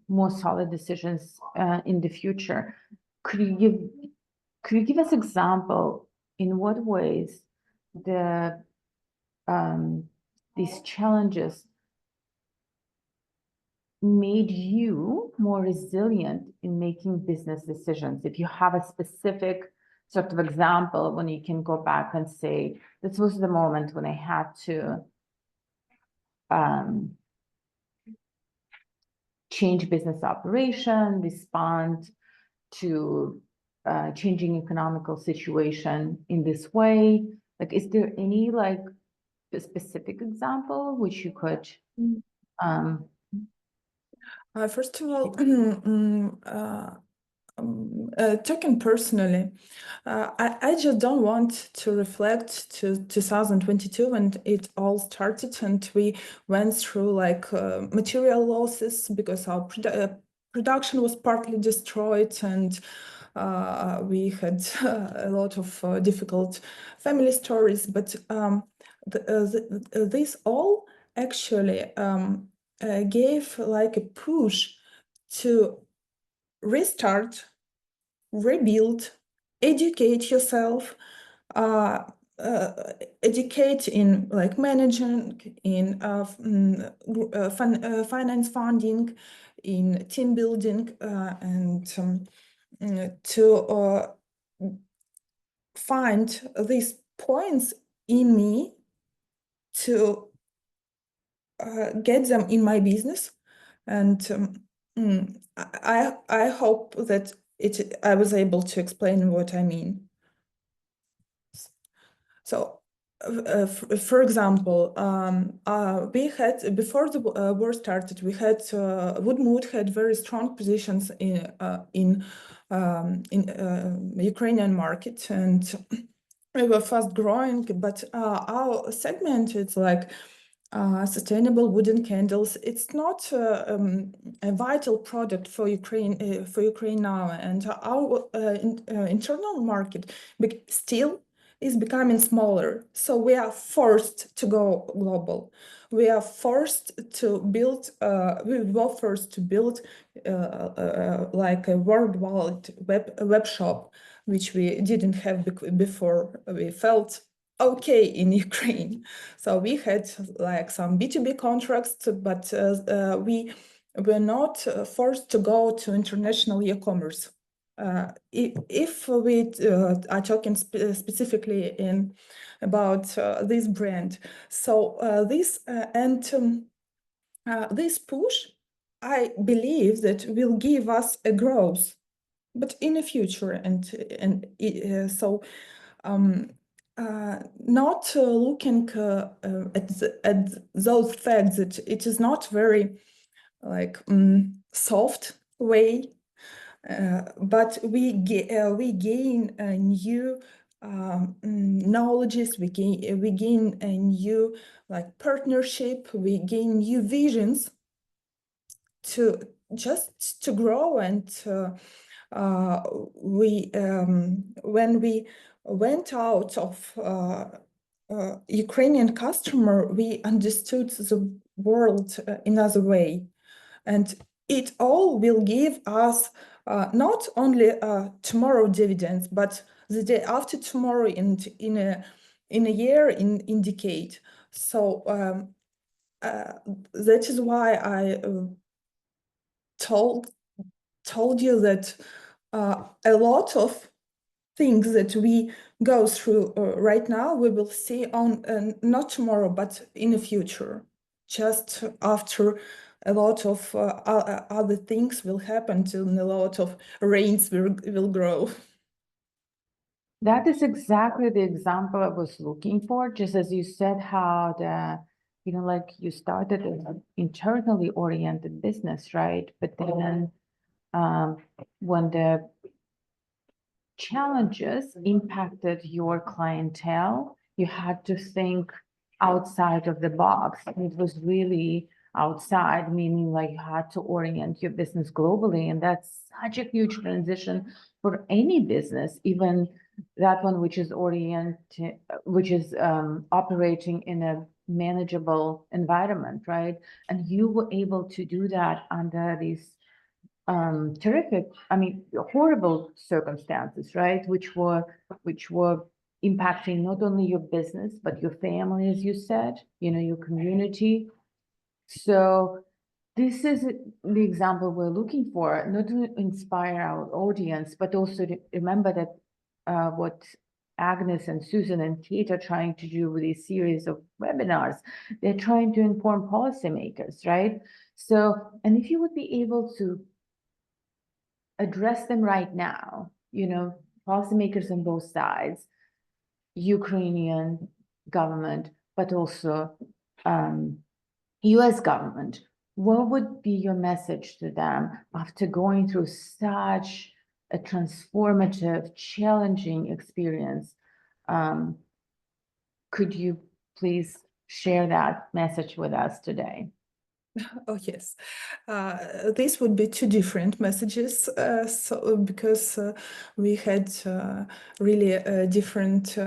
S5: more solid decisions in the future. Could you give us example in what ways these challenges made you more resilient in making business decisions? If you have a specific sort of example when you can go back and say, this was the moment when I had to change business operation, respond to changing economical situation in this way. Like, is there any like a specific example which you could
S6: First of all, talking personally, I just don't want to reflect to 2022 when it all started and we went through like material losses because our production was partly destroyed, and we had a lot of difficult family stories. But this all actually gave like a push to restart, rebuild, educate yourself, educate in like managing, in finance funding, in team building, and to find these points in me to get them in my business. And I hope that I was able to explain what I mean. So, for example, we had, before the war started, we had Woodmood had very strong positions in Ukrainian market, and we were fast growing. But our segment, it's like sustainable wooden candles. It's not a vital product for Ukraine now, and our internal market still is becoming smaller. So we are forced to go global. We are forced to build. We were forced to build like a worldwide web shop, which we didn't have before. We felt okay in Ukraine. So we had like some B2B contracts, but we were not forced to go to international e-commerce. If we are talking specifically about this brand, so this push, I believe that will give us a growth, but in the future, not looking at those facts that it is not very like soft way, but we gain new knowledges, we gain a new like partnership, we gain new visions to just to grow. And when we went out of Ukrainian customer, we understood the world another way, and it all will give us not only tomorrow dividends, but the day after tomorrow, and in a year, in decade. So that is why I told you that a lot of things that we go through right now, we will see on not tomorrow, but in the future, just after a lot of other things will happen, and a lot of rains will grow.
S5: That is exactly the example I was looking for, just as you said, how the, like you started an internally oriented business, right? But then when the challenges impacted your clientele, you had to think outside of the box. It was really outside, meaning like you had to orient your business globally. And that's such a huge transition for any business, even that one which is operating in a manageable environment, right? And you were able to do that under these terrific, horrible circumstances, right? Which were impacting not only your business, but your family, as you said, your community. So this is the example we're looking for, not to inspire our audience, but also to remember that what Agnes and Susan and Kate are trying to do with this series of webinars, they're trying to inform policymakers, right? So, and if you would be able to address them right now, policymakers on both sides, Ukrainian government, but also US government, what would be your message to them after going through such a transformative, challenging experience? Could you please share that message with us today?
S6: Oh, yes. These would be two different messages, because we had really different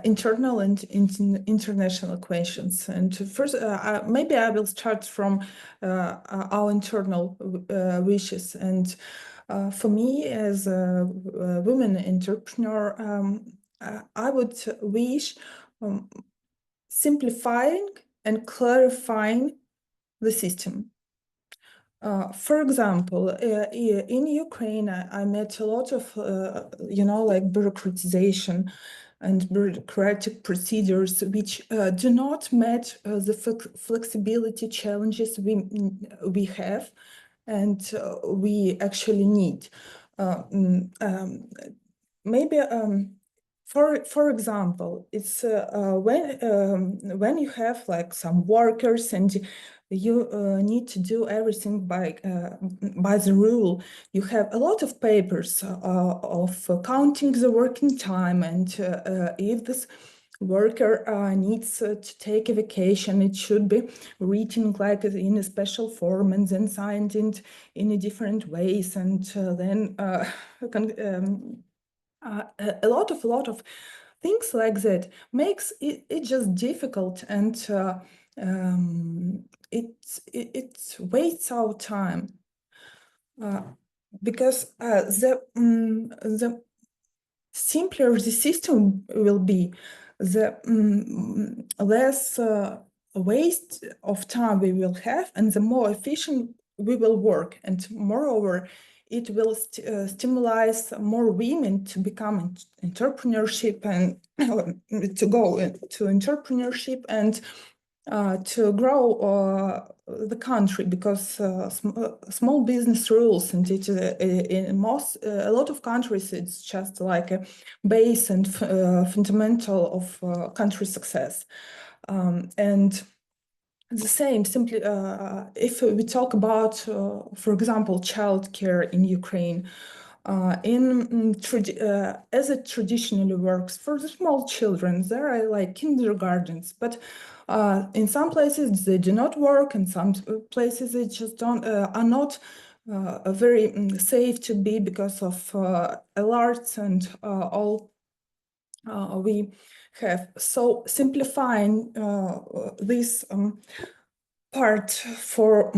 S6: internal and international questions. And first, maybe I will start from our internal wishes. And for me, as a woman entrepreneur, I would wish simplifying and clarifying the system. For example, in Ukraine, I met a lot of, like bureaucratization and bureaucratic procedures which do not match the flexibility challenges we have and we actually need. Maybe for example, it's when you have like some workers and you need to do everything by the rule. You have a lot of papers of counting the working time, and if this worker needs to take a vacation, it should be written like in a special form and then signed in a different ways, and then a lot of things like that makes it just difficult, and it wastes our time, because the simpler the system will be, the less waste of time we will have, and the more efficient we will work. And moreover, it will stimulate more women to become entrepreneurship and to go into entrepreneurship and to grow the country, because small business rules, and it in a lot of countries it's just like a base and fundamental of country success. And the same, simply if we talk about, for example, childcare in Ukraine, as it traditionally works for the small children, there are like kindergartens, but in some places they do not work, and some places they just don't are not very safe to be, because of alerts and all we have. So simplifying this part for,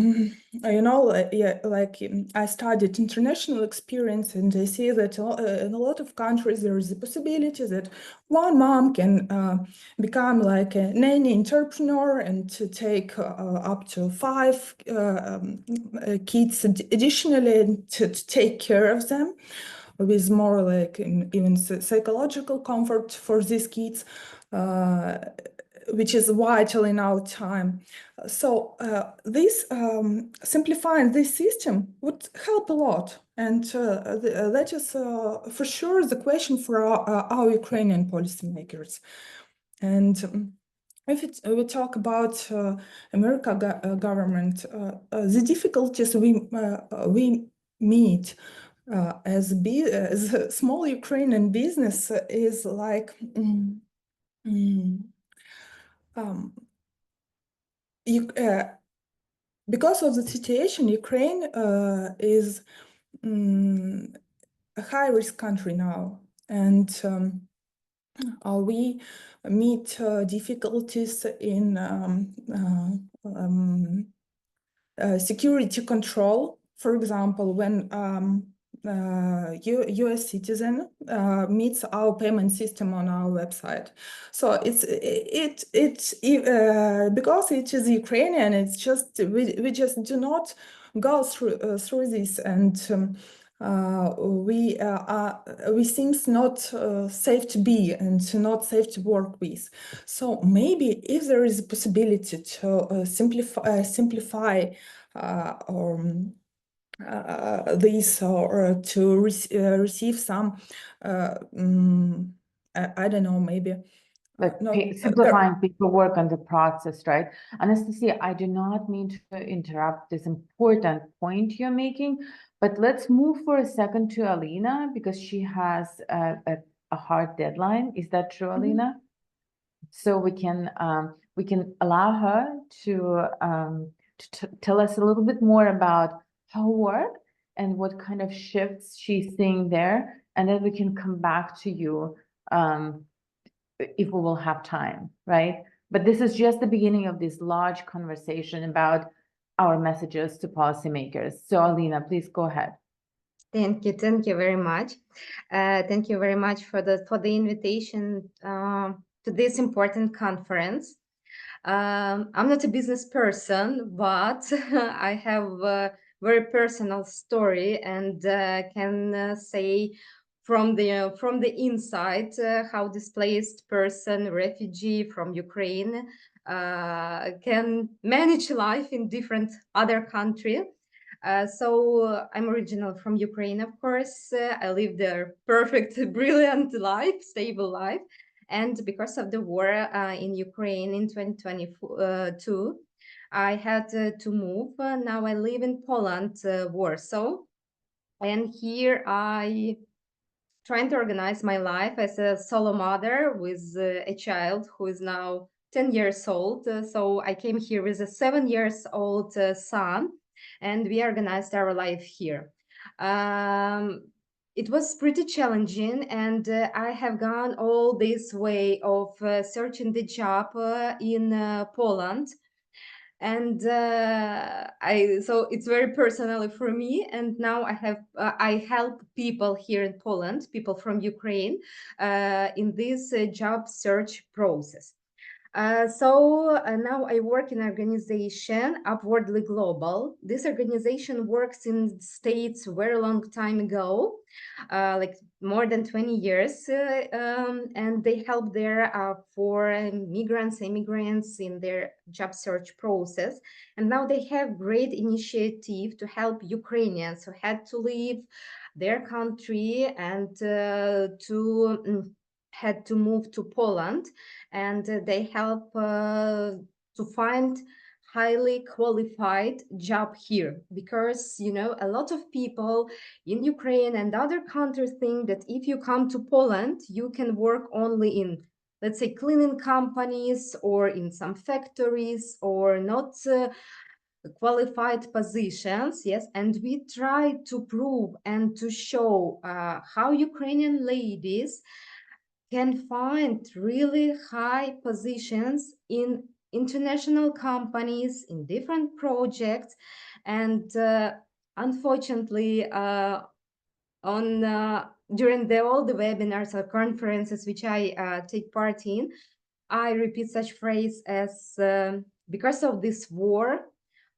S6: I studied international experience, and I see that in a lot of countries there is a possibility that one mom can become like a nanny entrepreneur and to take up to 5 kids additionally to take care of them, with more like even psychological comfort for these kids, which is vital in our time. So this simplifying this system would help a lot, and that is for sure the question for our Ukrainian policymakers. And if we talk about American government, the difficulties we meet as a small Ukrainian business is like because of the situation, Ukraine is a high-risk country now, and we meet difficulties in security control. For example, when US citizen meets our payment system on our website. So it's because it is Ukrainian, it's just we just do not go through this, and we seems not safe to be and not safe to work with. So maybe if there is a possibility to simplify this, or to receive some, I don't know, maybe.
S5: Like simplifying paperwork and the process, right? Anastasiia, I do not mean to interrupt this important point you're making, but let's move for a second to Alina, because she has a hard deadline. Is that true, Alina? So we can allow her to tell us a little bit more about her work and what kind of shifts she's seeing there, and then we can come back to you if we will have time, right? But this is just the beginning of this large conversation about our messages to policymakers. So Alina, please go ahead.
S7: Thank you very much. Thank you very much for the invitation to this important conference. I'm not a business person, but I have a very personal story, and can say from the inside how displaced person, refugee from Ukraine can manage life in different other country. So I'm original from Ukraine, of course. I lived a perfect, brilliant life, stable life. And because of the war in Ukraine in 2022, I had to move. Now I live in Poland, Warsaw. And here I trying to organize my life as a solo mother with a child who is now 10 years old. So I came here with a 7 years old son, and we organized our life here. It was pretty challenging, and I have gone all this way of searching the job in Poland. And so it's very personal for me. And now I help people here in Poland, people from Ukraine, in this job search process. So now I work in an organization, Upwardly Global. This organization works in States a very long time ago, like more than 20 years, and they help there for migrants, immigrants in their job search process. And now they have great initiative to help Ukrainians who had to leave their country and had to move to Poland, and they help to find highly qualified job here, because a lot of people in Ukraine and other countries think that if you come to Poland, you can work only in, let's say, cleaning companies or in some factories or not qualified positions. Yes, and we try to prove and to show how Ukrainian ladies can find really high positions in international companies, in different projects. And unfortunately, during all the webinars or conferences which I take part in, I repeat such phrase as, because of this war,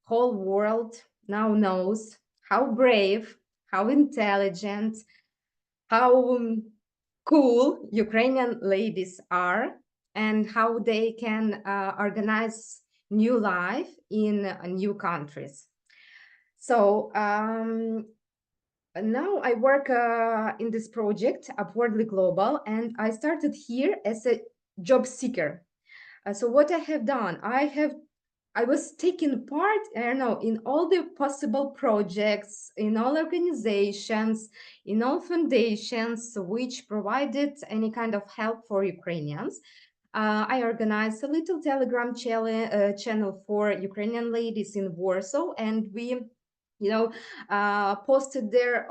S7: whole world now knows how brave, how intelligent, how cool Ukrainian ladies are, and how they can organize new life in new countries. So now I work in this project, Upwardly Global, and I started here as a job seeker. So what I have done, I was taking part, in all the possible projects, in all organizations, in all foundations which provided any kind of help for Ukrainians. I organized a little Telegram channel for Ukrainian ladies in Warsaw, and we posted their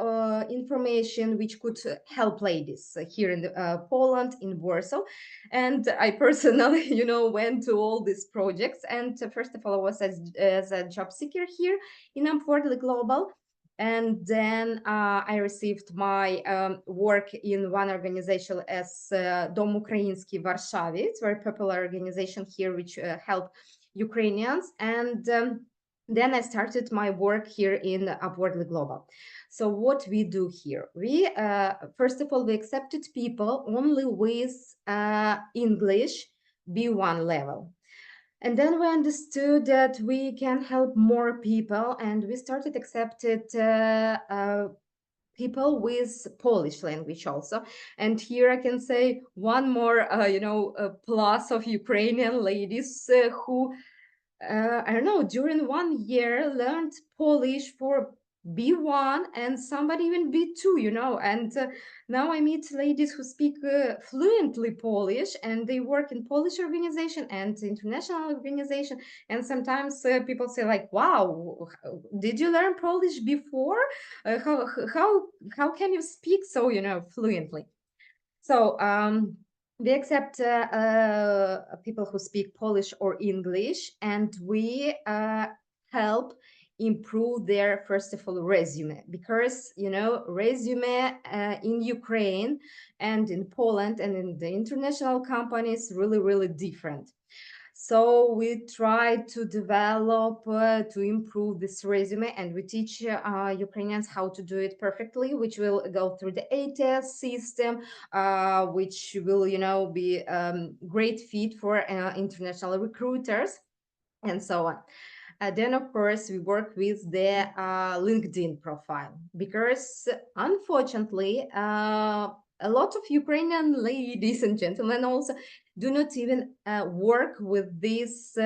S7: information which could help ladies here in Poland, in Warsaw. And I personally, went to all these projects. And first of all, I was as a job seeker here in Upwardly Global. And then I received my work in one organization as Dom Ukraiński w Warszawie. It's a very popular organization here which help Ukrainians. And then I started my work here in Upwardly Global. So what we do here, we first of all, we accepted people only with English B1 level. And then we understood that we can help more people, and we started accepted people with Polish language also. And here I can say one more, plus of Ukrainian ladies who during 1 year learned Polish for B1 and somebody even B2, and now I meet ladies who speak fluently Polish, and they work in Polish organization and international organization. And sometimes people say like, wow, did you learn Polish before? How can you speak so, fluently? So, we accept people who speak Polish or English, and we help improve their, first of all, resume, because resume in Ukraine and in Poland and in the international companies really different. So we try to develop, to improve this resume, and we teach Ukrainians how to do it perfectly, which will go through the ATS system, which will, be great fit for international recruiters, and so on. Then, of course, we work with the LinkedIn profile, because unfortunately, a lot of Ukrainian ladies and gentlemen also do not even work with this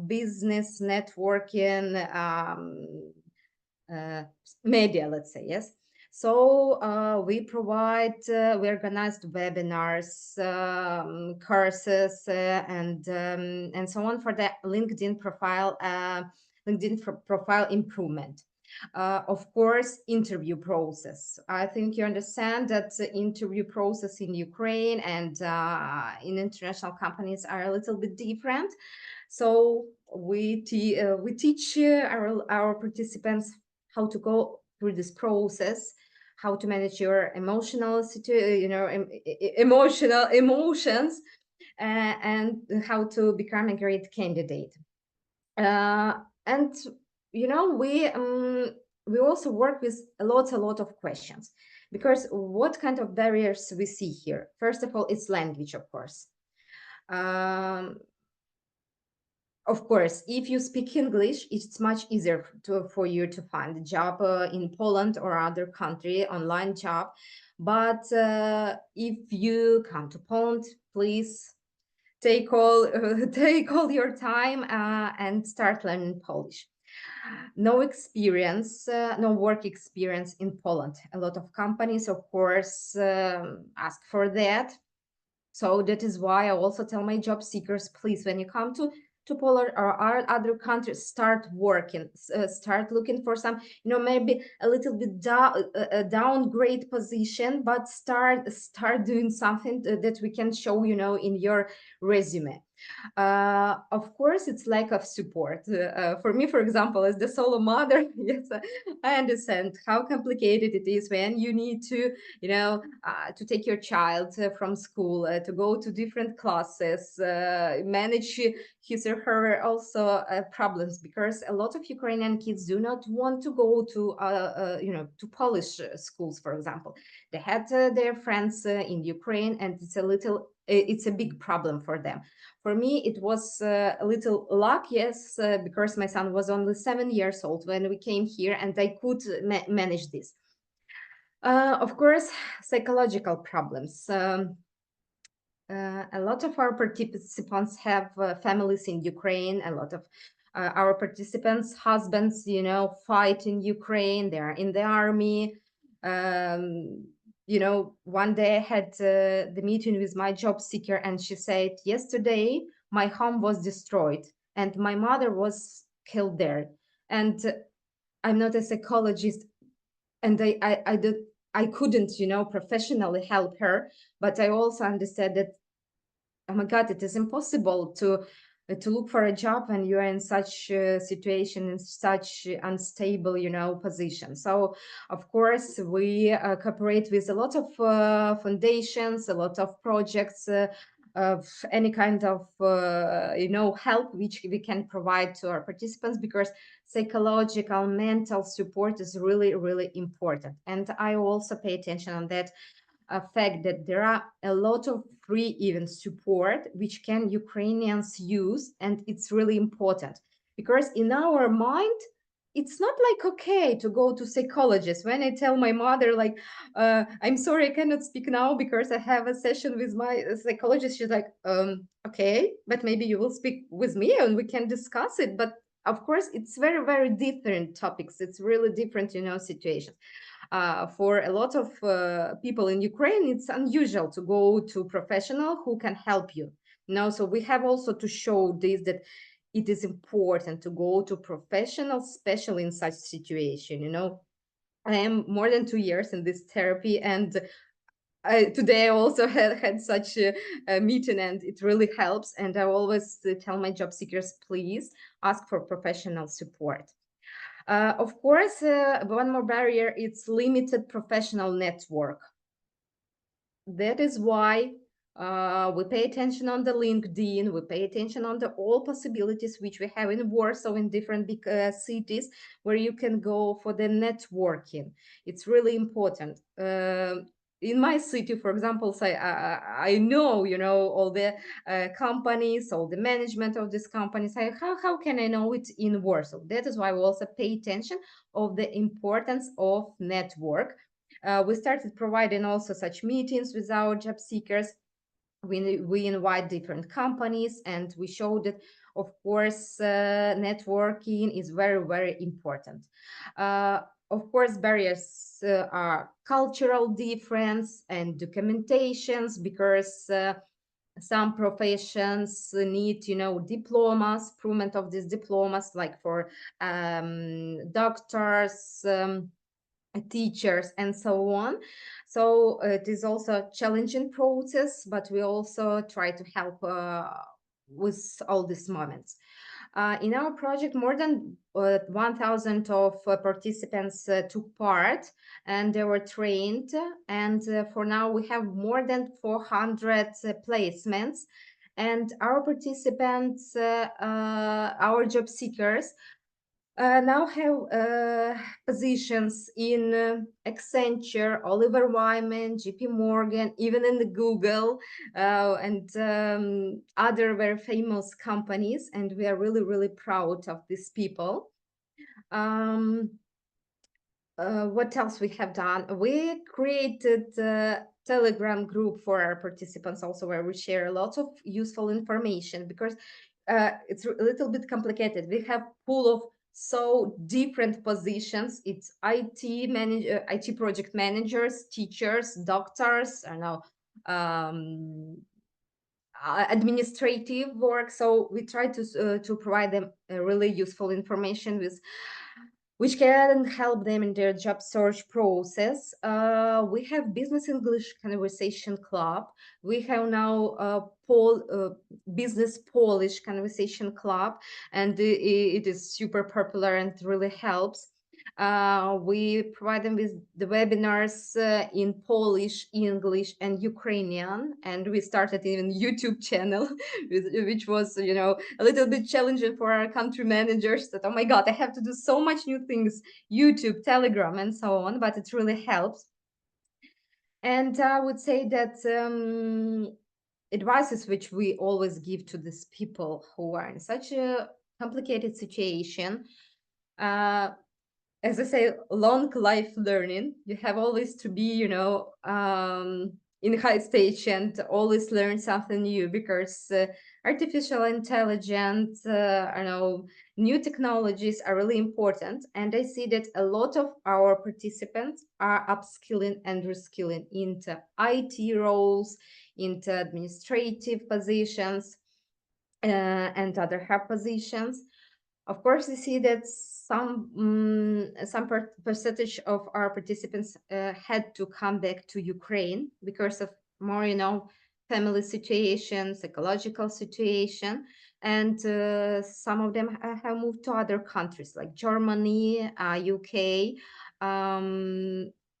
S7: business networking media, let's say, yes. So we organized webinars, courses, and so on for the LinkedIn profile improvement. Of course, interview process. I think you understand that the interview process in Ukraine and in international companies are a little bit different. So we teach our participants how to go through this process, how to manage your emotional emotions, and how to become a great candidate. And we also work with a lot of questions, because what kind of barriers we see here? First of all, it's language, of course. Of course, if you speak English, it's much easier for you to find a job in Poland or other country, online job. But if you come to Poland, please take all your time and start learning Polish. No experience, no work experience in Poland. A lot of companies, of course, ask for that. So that is why I also tell my job seekers, please, when you come to Poland or other countries, start working, start looking for some, maybe a little bit downgrade position, but start doing something that we can show, in your resume. Of course, it's lack of support. For me, for example, as the solo mother, yes, I understand how complicated it is when you need to, to take your child from school, to go to different classes, manage his or her also problems, because a lot of Ukrainian kids do not want to go to, to Polish schools, for example. They had their friends in Ukraine, and it's a big problem for them. For me, it was a little luck, yes, because my son was only 7 years old when we came here, and I could manage this. Of course, psychological problems. A lot of our participants have families in Ukraine. A lot of our participants' husbands, fight in Ukraine. They are in the army. One day I had the meeting with my job seeker, and she said, yesterday my home was destroyed and my mother was killed there. And I'm not a psychologist, and I couldn't, professionally help her, but I also understood that, oh my God, it is impossible to look for a job when you are in such a situation, in such unstable, position. So, of course, we cooperate with a lot of foundations, a lot of projects, of any kind of, help which we can provide to our participants, because psychological, mental support is really, really important. And I also pay attention on that fact that there are a lot of free even support which can Ukrainians use, and it's really important, because in our mind it's not like okay to go to psychologist. When I tell my mother, like, I'm sorry, I cannot speak now because I have a session with my psychologist, she's like, okay, but maybe you will speak with me and we can discuss it. But of course it's very, very different topics. It's really different, situations. For a lot of people in Ukraine, it's unusual to go to professional who can help you. So we have also to show this, that it is important to go to professionals, especially in such situation. I am more than 2 years in this therapy, and today I also had such a meeting, and it really helps. And I always tell my job seekers, please ask for professional support. Of course, one more barrier, it's limited professional network. That is why we pay attention on the LinkedIn, we pay attention on all possibilities which we have in Warsaw, in different big cities, where you can go for the networking. It's really important. In my city, for example, I know, all the companies, all the management of these companies. How can I know it in Warsaw? That is why we also pay attention of the importance of network. We started providing also such meetings with our job seekers. We invite different companies, and we show that, of course, networking is very, very important. of course, barriers are cultural difference and documentations, because some professions need, diplomas, proven of these diplomas, like for doctors, teachers, and so on. So it is also a challenging process, but we also try to help with all these moments. In our project, more than 1,000 of participants took part, and they were trained. And for now, we have more than 400 placements. And our participants, our job seekers, now have positions in Accenture, Oliver Wyman, JP Morgan, even in the Google, and other very famous companies. And we are really, really proud of these people. What else we have done? We created a Telegram group for our participants also, where we share a lot of useful information, because it's a little bit complicated. We have pool of so different positions. It's IT manager, IT project managers, teachers, doctors, I know, administrative work. So we try to provide them really useful information which can help them in their job search process. We have Business English Conversation Club. We have now Business Polish Conversation Club, and it is super popular and really helps. We provide them with the webinars in Polish, English, and Ukrainian, and we started even YouTube channel, which was, a little bit challenging for our country managers, that, oh my God, I have to do so much new things, YouTube, Telegram, and so on, but it really helps. And I would say that advices which we always give to these people who are in such a complicated situation, as I say, long life learning. You have always to be, in high stage and always learn something new, because artificial intelligence, new technologies are really important. And I see that a lot of our participants are upskilling and reskilling into IT roles, into administrative positions, and other hub positions. Of course, we see that some percentage of our participants had to come back to Ukraine because of more, family situation, psychological situation, and some of them have moved to other countries like Germany, UK,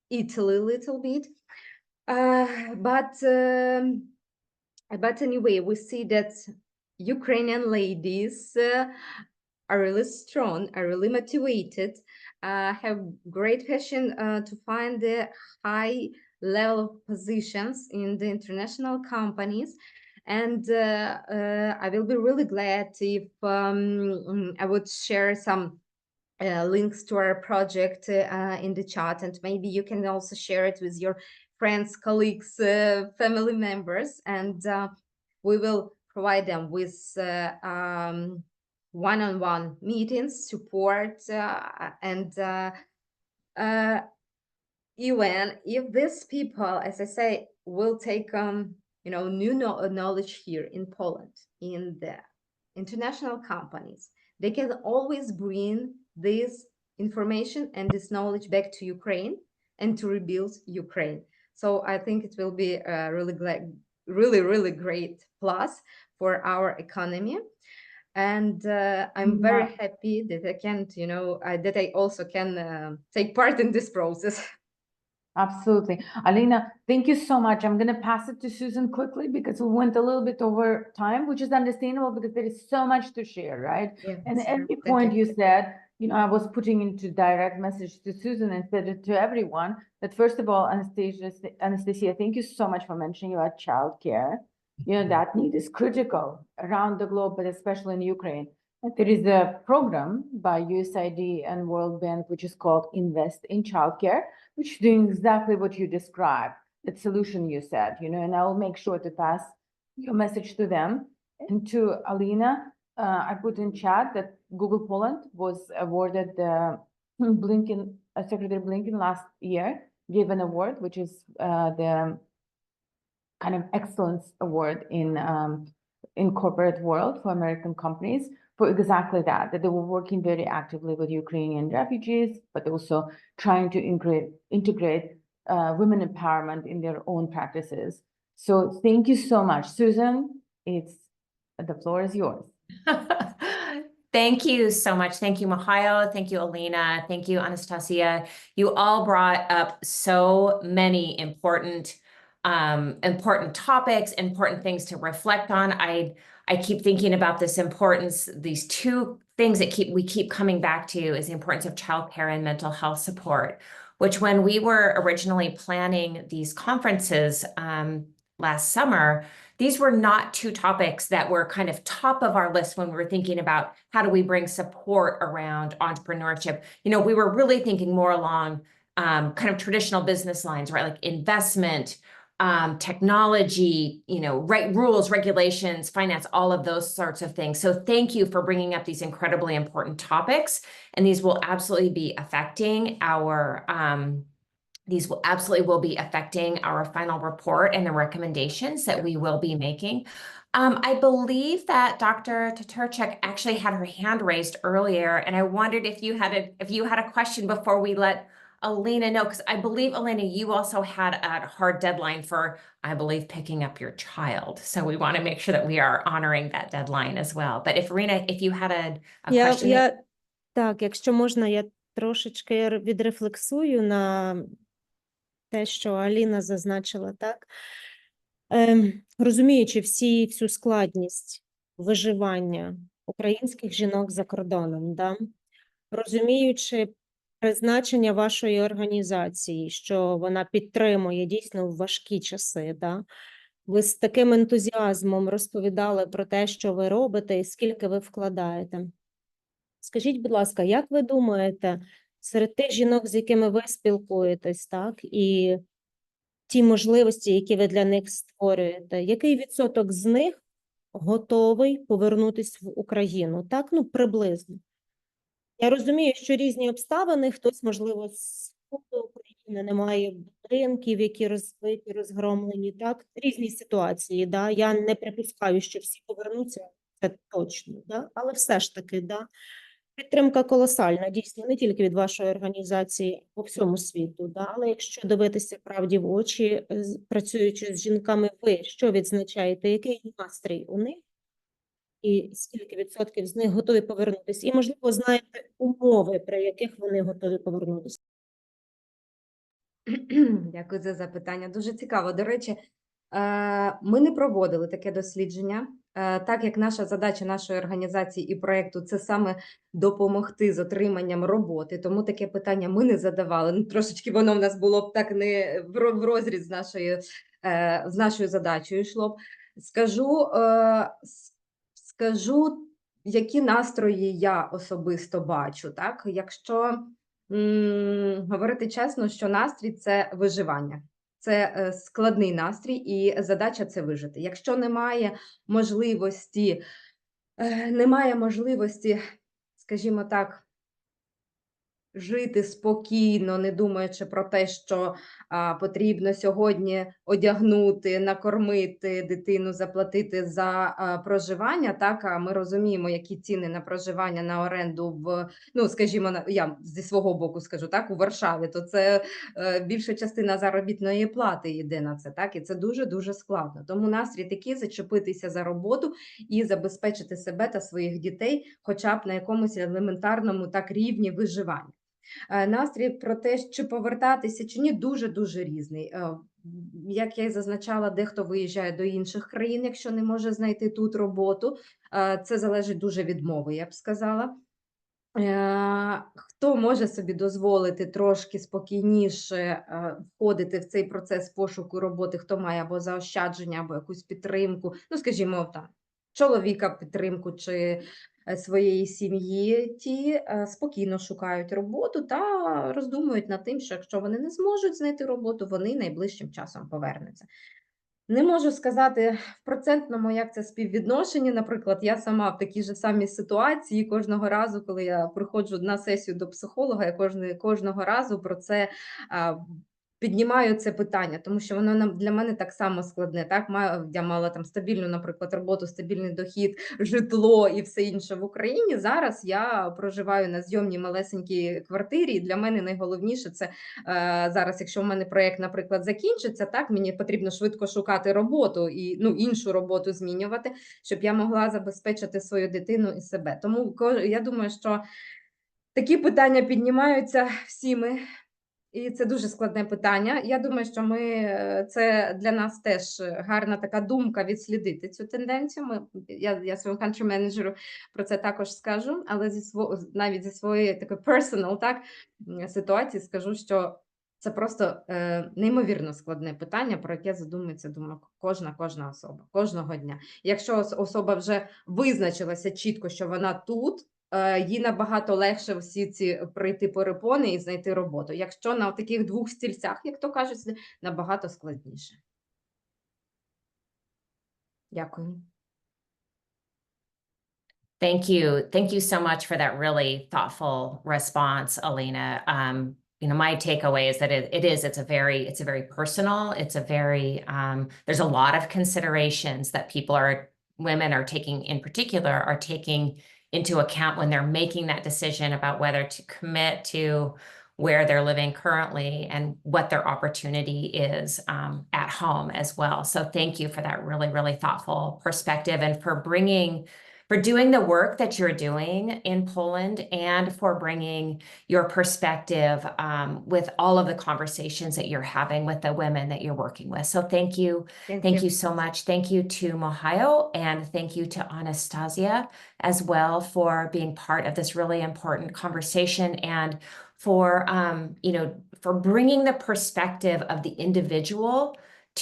S7: Italy a little bit. But anyway, we see that Ukrainian ladies are really strong, are really motivated, have great passion to find the high level positions in the international companies. And I will be really glad if I would share some links to our project in the chat, and maybe you can also share it with your friends, colleagues, family members, and we will provide them with one-on-one meetings, support, and even if these people, as I say, will take new knowledge here in Poland, in the international companies, they can always bring this information and this knowledge back to Ukraine and to rebuild Ukraine. So I think it will be a really great plus for our economy. And I'm very happy that I can, that I also can take part in this process.
S5: Absolutely. Alina, thank you so much. I'm going to pass it to Susan quickly, because we went a little bit over time, which is understandable because there is so much to share, right?
S7: Yeah,
S5: and
S7: sure.
S5: every
S7: Thank
S5: point
S7: you.
S5: you said, I was putting into direct message to Susan and said it to everyone, that first of all, Anastasiia, thank you so much for mentioning about childcare. That need is critical around the globe, but especially in Ukraine. There is a program by USAID and World Bank, which is called Invest in Childcare, which is doing exactly what you described, that solution you said, and I will make sure to pass your message to them. And to Alina, I put in chat that Google Poland was awarded the Blinken Secretary Blinken last year gave an award, which is the kind of excellence award in corporate world for American companies for exactly that they were working very actively with Ukrainian refugees, but also trying to integrate women empowerment in their own practices. So thank you so much, Susan. The floor is yours.
S1: Thank you so much. Thank you, Muhaio. Thank you, Alina. Thank you, Anastasiia. You all brought up so many important topics, important things to reflect on. I keep thinking about this importance, these two things that we keep coming back to is the importance of childcare and mental health support, which when we were originally planning these conferences last summer, these were not two topics that were kind of top of our list when we were thinking about how do we bring support around entrepreneurship. You know, we were really thinking more along kind of traditional business lines, right? Like investment, technology, you know, right, rules, regulations, finance, all of those sorts of things. So thank you for bringing up these incredibly important topics. And these will absolutely be affecting our final report and the recommendations that we will be making. I believe that Dr. Tytarchuk actually had her hand raised earlier, and I wondered if you had a question before we let Alina know, because I believe, Alina, you also had a hard deadline for, I believe, picking up your child. So we want to make sure that we are honoring that deadline as well. But if Irina, if you had a question.
S4: Так, якщо можна, я трошечки відрефлексую на те, що Аліна зазначила, так? Розуміючи всю складність виживання українських жінок за кордоном, да? Розуміючи призначення вашої організації, що вона підтримує дійсно в важкі часи, да? Ви з таким ентузіазмом розповідали про те, що ви робите і скільки ви вкладаєте. Скажіть, будь ласка, як ви думаєте, серед тих жінок, з якими ви спілкуєтесь, так, і ті можливості, які ви для них створюєте, який відсоток з них готовий повернутися в Україну? Так, ну, приблизно. Я розумію, що різні обставини, хтось, можливо, з України немає будинків, які розбиті, розгромлені, так, різні ситуації, да, я не припускаю, що всі повернуться, це точно, да, але все ж таки, да, підтримка колосальна, дійсно, не тільки від вашої організації по всьому світу, да, але якщо дивитися правді в очі, працюючи з жінками, ви що відзначаєте, який настрій у них? І скільки відсотків з них готові повернутися? І, можливо, знаєте умови, при яких вони готові повернутися?
S7: Дякую за запитання. Дуже цікаво. До речі, ми не проводили таке дослідження, так як наша задача нашої організації і проєкту – це саме допомогти з отриманням роботи, тому таке питання ми не задавали. Ну, трошечки воно в нас було б так не в розріз з нашою задачею йшло б. Скажу, які настрої я особисто бачу. Так? Якщо говорити чесно, що настрій – це виживання. Це складний настрій і задача – це вижити. Якщо немає можливості, скажімо так, жити спокійно, не думаючи про те, що потрібно сьогодні одягнути, накормити дитину, заплатити за проживання, так, а ми розуміємо, які ціни на проживання, на оренду ну, скажімо, я зі свого боку скажу, так, у Варшаві, то це більша частина заробітної плати йде на це, так, і це дуже-дуже складно. Тому настрій такий – зачепитися за роботу і забезпечити себе та своїх дітей хоча б на якомусь елементарному так рівні виживання. Настрій про те, чи повертатися, чи ні, дуже-дуже різний. Як я і зазначала, дехто виїжджає до інших країн, якщо не може знайти тут роботу. Це залежить дуже від мови, я б сказала. Хто може собі дозволити трошки спокійніше входити в цей процес пошуку роботи, хто має або заощадження, або якусь підтримку, ну, скажімо, там, чоловіка підтримку чи своєї сім'ї, ті спокійно шукають роботу та роздумують над тим, що якщо вони не зможуть знайти роботу, вони найближчим часом повернуться. Не можу сказати в процентному, як це співвідношення. Наприклад, я сама в такій же самій ситуації кожного разу, коли я приходжу на сесію до психолога, я кожного разу про це піднімаю це питання, тому що воно для мене так само складне. Так, я мала там стабільну, наприклад, роботу, стабільний дохід, житло і все інше в Україні. Зараз я проживаю на зйомній малесенькій квартирі. І для мене найголовніше це зараз, якщо в мене проєкт, наприклад, закінчиться, так, мені потрібно швидко шукати роботу і іншу роботу змінювати, щоб я могла забезпечити свою дитину і себе. Тому я думаю, що такі питання піднімаються всіми. І це дуже складне питання. Я думаю, що це для нас теж гарна така думка відслідити цю тенденцію. Я своєму country-менеджеру про це також скажу, але навіть зі своєї такої personal, так, ситуації скажу, що це просто неймовірно складне питання, про яке задумується, думаю, кожна особа, кожного дня. Якщо особа вже визначилася чітко, що вона тут, їй набагато легше всі ці пройти перепони і знайти роботу. Якщо на таких двох стільцях, як то кажуть, набагато складніше. Дякую.
S1: Thank you. Thank you so much for that really thoughtful response, Alina. You know, my takeaway is that it's a very personal, there's a lot of considerations that women are taking in particular, are taking into account when they're making that decision about whether to commit to where they're living currently and what their opportunity is at home as well. So thank you for that really, really thoughtful perspective and for doing the work that you're doing in Poland and for bringing your perspective with all of the conversations that you're having with the women that you're working with. So thank you. Thank you so much. Thank you to Muhaio, and thank you to Anastasiia as well for being part of this really important conversation and for, for bringing the perspective of the individual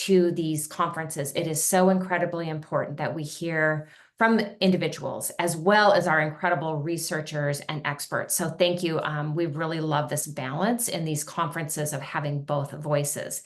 S1: to these conferences. It is so incredibly important that we hear from individuals as well as our incredible researchers and experts. So thank you. We really love this balance in these conferences of having both voices.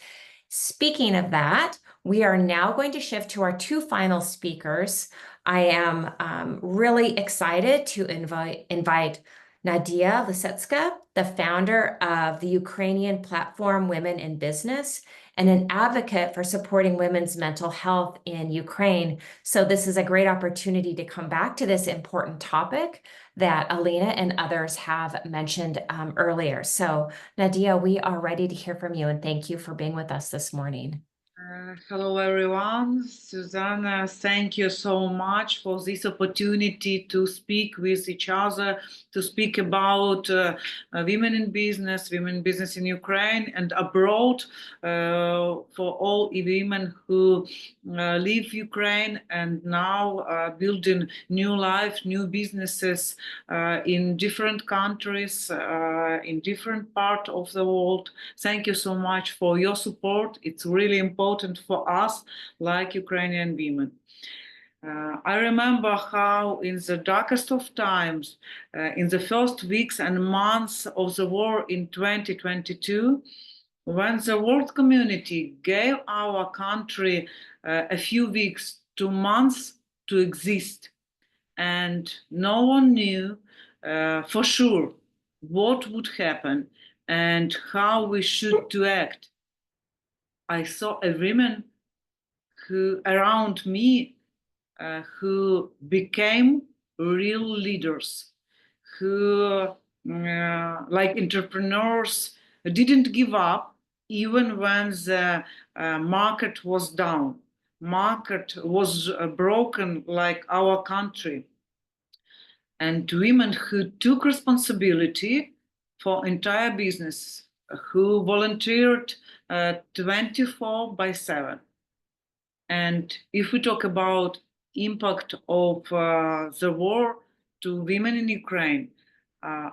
S1: Speaking of that, we are now going to shift to our two final speakers. I am really excited to invite Nadiia Lysetska, the founder of the Ukrainian platform Women in Business, and an advocate for supporting women's mental health in Ukraine. So this is a great opportunity to come back to this important topic that Alina and others have mentioned earlier. So Nadiia, we are ready to hear from you, and thank you for being with us this morning.
S8: Hello, everyone. Susanna, thank you so much for this opportunity to speak with each other, to speak about women in business in Ukraine and abroad, for all women who leave Ukraine and now building new life, new businesses in different countries, in different parts of the world. Thank you so much for your support. It's really important for us, like Ukrainian women. I remember how in the darkest of times, in the first weeks and months of the war in 2022, when the world community gave our country a few weeks to months to exist, and no one knew for sure what would happen and how we should to act. I saw a women who around me who became real leaders, who like entrepreneurs didn't give up even when the market was down. Market was broken like our country. And women who took responsibility for entire business, who volunteered 24/7. And if we talk about impact of the war to women in Ukraine,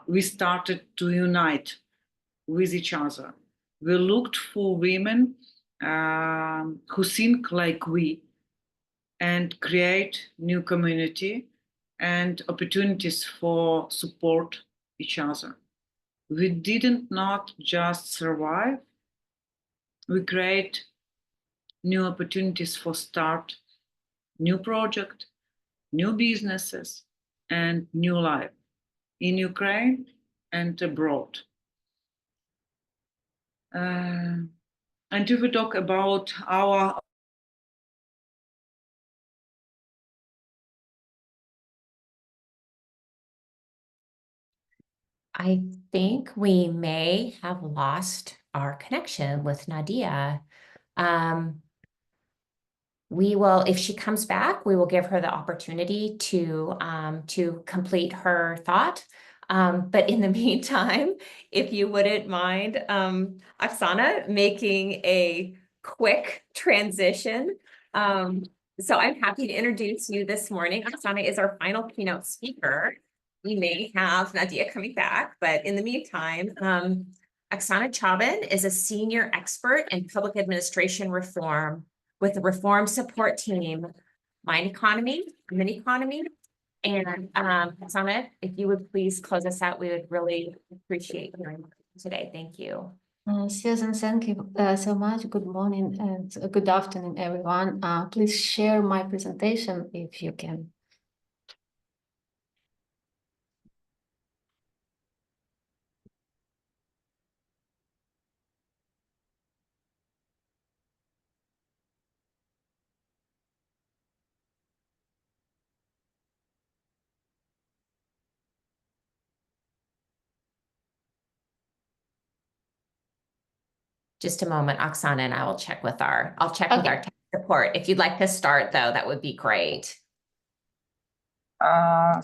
S8: we started to unite with each other. We looked for women who think like we and create new community and opportunities for support each other. We didn't not just survive, we create new opportunities for start, new project, new businesses, and new life in Ukraine and abroad. And if we talk about our
S1: I think we may have lost our connection with Nadiia. We will, if she comes back, we will give her the opportunity to complete her thought. But in the meantime, if you wouldn't mind, Oksana, making a quick transition. So I'm happy to introduce you this morning. Oksana is our final keynote speaker. We may have Nadiia coming back, but in the meantime, Oksana Chaban is a senior expert in public administration reform with the reform support team, Mineconomy. And Oksana, if you would please close us out, we would really appreciate hearing from you today. Thank you.
S9: Susan, thank you so much. Good morning and good afternoon, everyone. Please share my presentation if you can.
S1: Just a moment, Oksana, and I will check with I'll check with our tech support. If you'd like to start though, that would be great.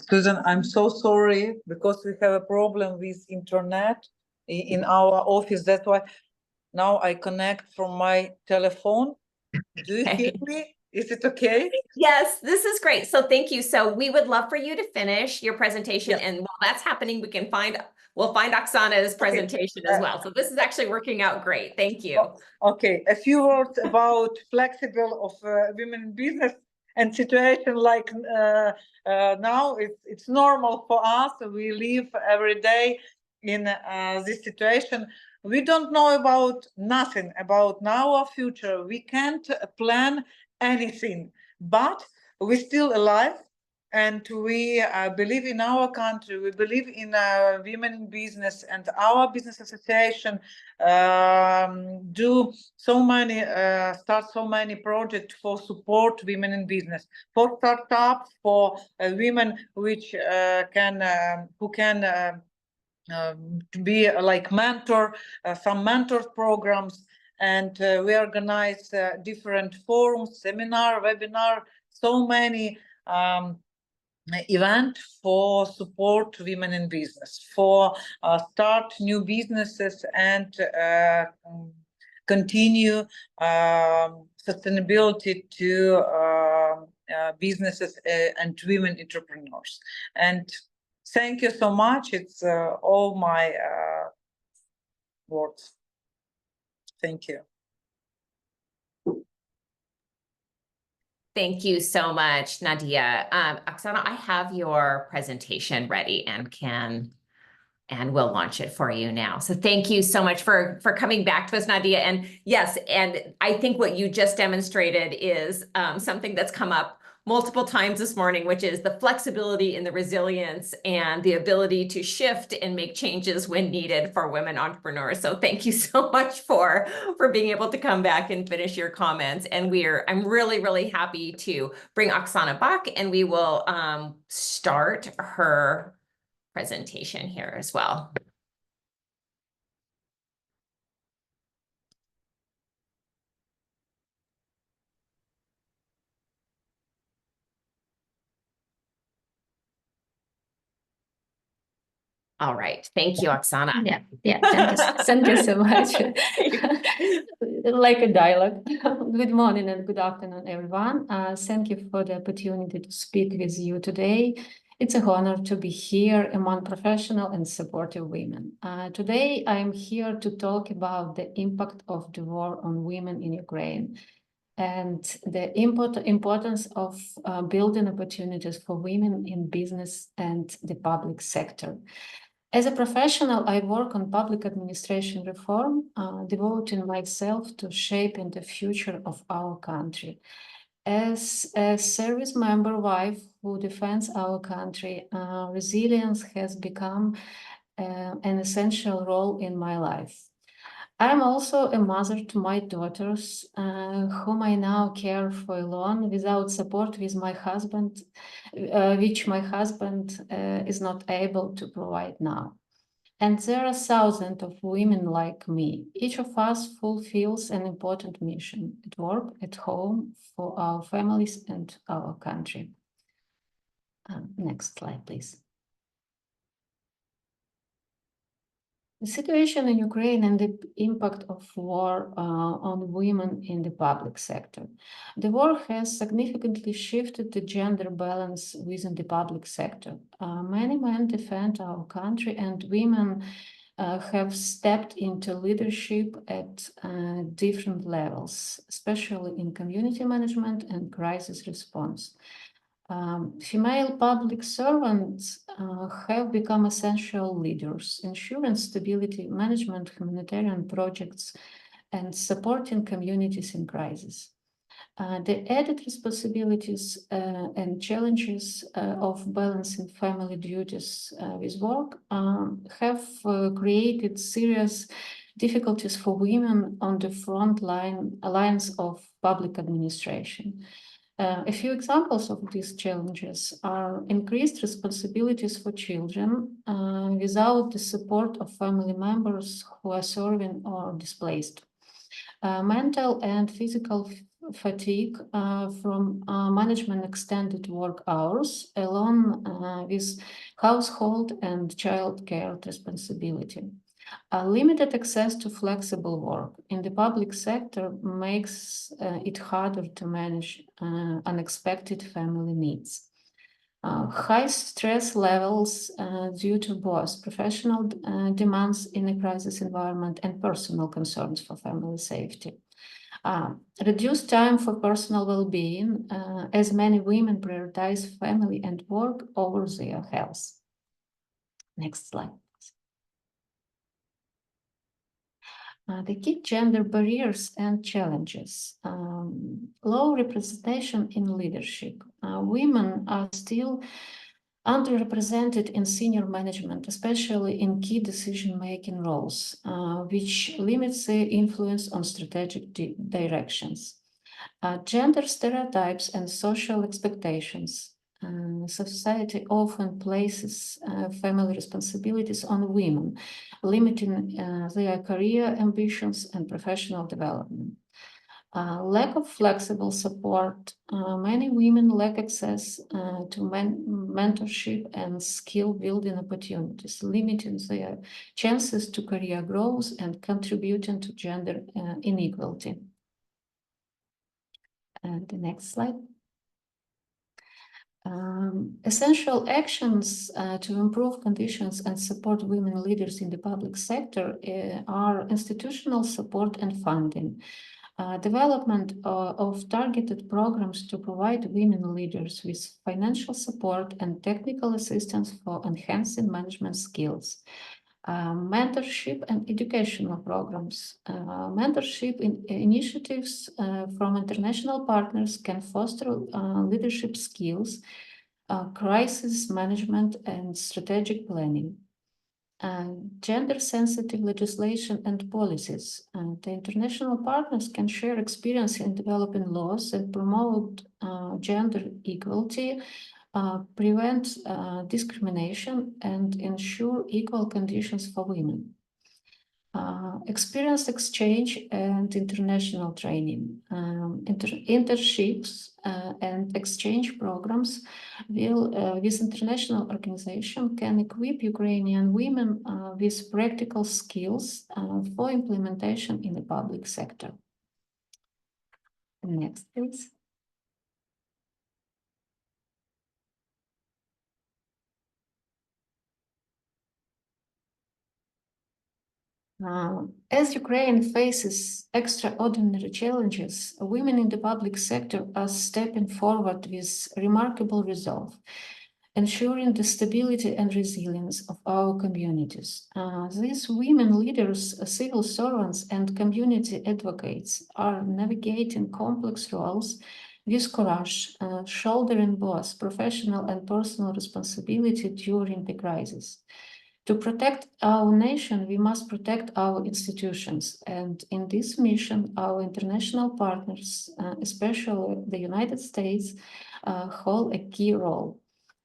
S8: Susan, I'm so sorry because we have a problem with internet in our office. That's why now I connect from my telephone. Do you hear me? Is it okay?
S1: Yes, this is great. So thank you. So we would love for you to finish your presentation.
S8: Yes.
S1: And while that's happening, we'll find Oksana's presentation as well. So this is actually working out great. Thank you.
S8: Okay, a few words about flexible of women in business and situation like now it's normal for us. We live every day in this situation. We don't know about nothing about our future. We can't plan anything, but we're still alive. And we believe in our country. We believe in women in business, and our business association start so many projects for support women in business, for startups, for women which who can be like mentor, some mentor programs, and we organize different forums, seminar, webinar, so many event for support women in business, for start new businesses and continue sustainability to businesses and women entrepreneurs. And thank you so much. It's all my words. Thank you.
S1: Thank you so much, Nadiia. Oksana, I have your presentation ready and we'll launch it for you now. So thank you so much for coming back to us, Nadiia. And yes, and I think what you just demonstrated is something that's come up multiple times this morning, which is the flexibility and the resilience and the ability to shift and make changes when needed for women entrepreneurs. So thank you so much for being able to come back and finish your comments. And I'm really, really happy to bring Oksana back, and we will start her presentation here as well. All right. Thank you, Oksana.
S9: Thank you so much. Like a dialogue. Good morning and good afternoon, everyone. Thank you for the opportunity to speak with you today. It's an honor to be here among professional and supportive women. Today, I'm here to talk about the impact of the war on women in Ukraine and the importance of building opportunities for women in business and the public sector. As a professional, I work on public administration reform, devoting myself to shaping the future of our country. As a service member wife who defends our country, resilience has become an essential role in my life. I'm also a mother to my daughters, whom I now care for alone without support with my husband, which my husband is not able to provide now. And there are thousands of women like me. Each of us fulfills an important mission at work, at home, for our families and our country. Next slide, please. The situation in Ukraine and the impact of war on women in the public sector. The war has significantly shifted the gender balance within the public sector. Many men defend our country, and women have stepped into leadership at different levels, especially in community management and crisis response. Female public servants have become essential leaders, ensuring stability, management, humanitarian projects, and supporting communities in crisis. The added responsibilities and challenges of balancing family duties with work have created serious difficulties for women on the front lines of public administration. A few examples of these challenges are increased responsibilities for children without the support of family members who are serving or displaced. Mental and physical fatigue from management extended work hours, along with household and child care responsibility. Limited access to flexible work in the public sector makes it harder to manage unexpected family needs. High stress levels due to both professional demands in a crisis environment and personal concerns for family safety. Reduced time for personal well-being, as many women prioritize family and work over their health. Next slide. The key gender barriers and challenges. Low representation in leadership. Women are still underrepresented in senior management, especially in key decision-making roles, which limits their influence on strategic directions. Gender stereotypes and social expectations. Society often places family responsibilities on women, limiting their career ambitions and professional development. Lack of flexible support. Many women lack access to mentorship and skill building opportunities, limiting their chances to career growth and contributing to gender inequality. And the next slide. Essential actions to improve conditions and support women leaders in the public sector are institutional support and funding, development of targeted programs to provide women leaders with financial support and technical assistance for enhancing management skills, mentorship and educational programs. Mentorship initiatives from international partners can foster leadership skills, crisis management, and strategic planning. Gender-sensitive legislation and policies. The international partners can share experience in developing laws and promote gender equality, prevent discrimination, and ensure equal conditions for women. Experience exchange and international training. Internships and exchange programs with international organizations can equip Ukrainian women with practical skills for implementation in the public sector. Next, please. As Ukraine faces extraordinary challenges, women in the public sector are stepping forward with remarkable resolve. ensuring the stability and resilience of our communities. These women leaders, civil servants, and community advocates are navigating complex roles with courage, shouldering both professional and personal responsibility during the crisis. To protect our nation, we must protect our institutions. And in this mission, our international partners, especially the United States, hold a key role.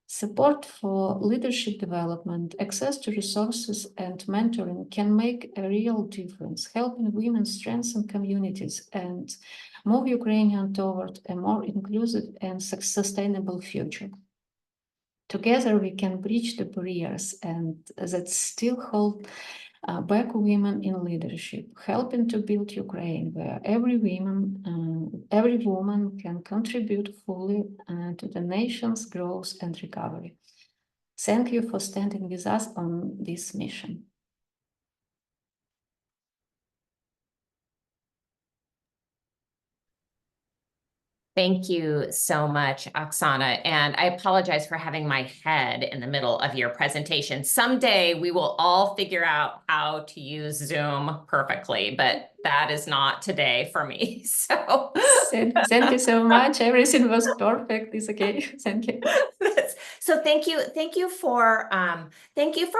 S9: Support for leadership development, access to resources, and mentoring can make a real difference, helping women strengthen communities and move Ukraine toward a more inclusive and sustainable future. Together, we can bridge the barriers and that still hold back women in leadership, helping to build Ukraine where every woman can contribute fully to the nation's growth and recovery. Thank you for standing with us on this mission.
S1: Thank you so much, Oksana. And I apologize for having my head in the middle of your presentation. Someday we will all figure out how to use Zoom perfectly, but that is not today for me. So
S9: thank you so much. Everything was perfect. It's okay. Thank you.
S1: So thank you for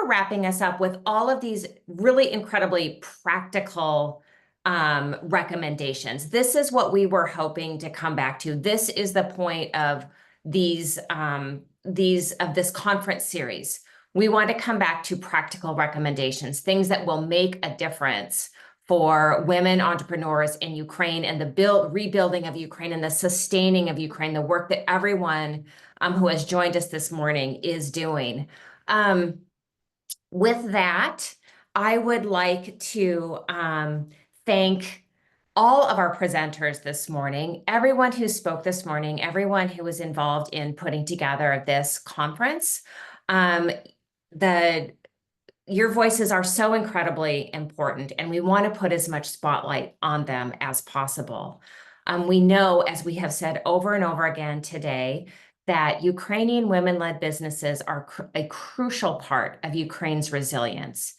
S1: wrapping us up with all of these really incredibly practical recommendations. This is what we were hoping to come back to. This is the point of this conference series. We want to come back to practical recommendations, things that will make a difference for women entrepreneurs in Ukraine and the rebuilding of Ukraine and the sustaining of Ukraine, the work that everyone who has joined us this morning is doing. With that, I would like to thank all of our presenters this morning, everyone who spoke this morning, everyone who was involved in putting together this conference. Your voices are so incredibly important, and we want to put as much spotlight on them as possible. We know, as we have said over and over again today, that Ukrainian women-led businesses are a crucial part of Ukraine's resilience.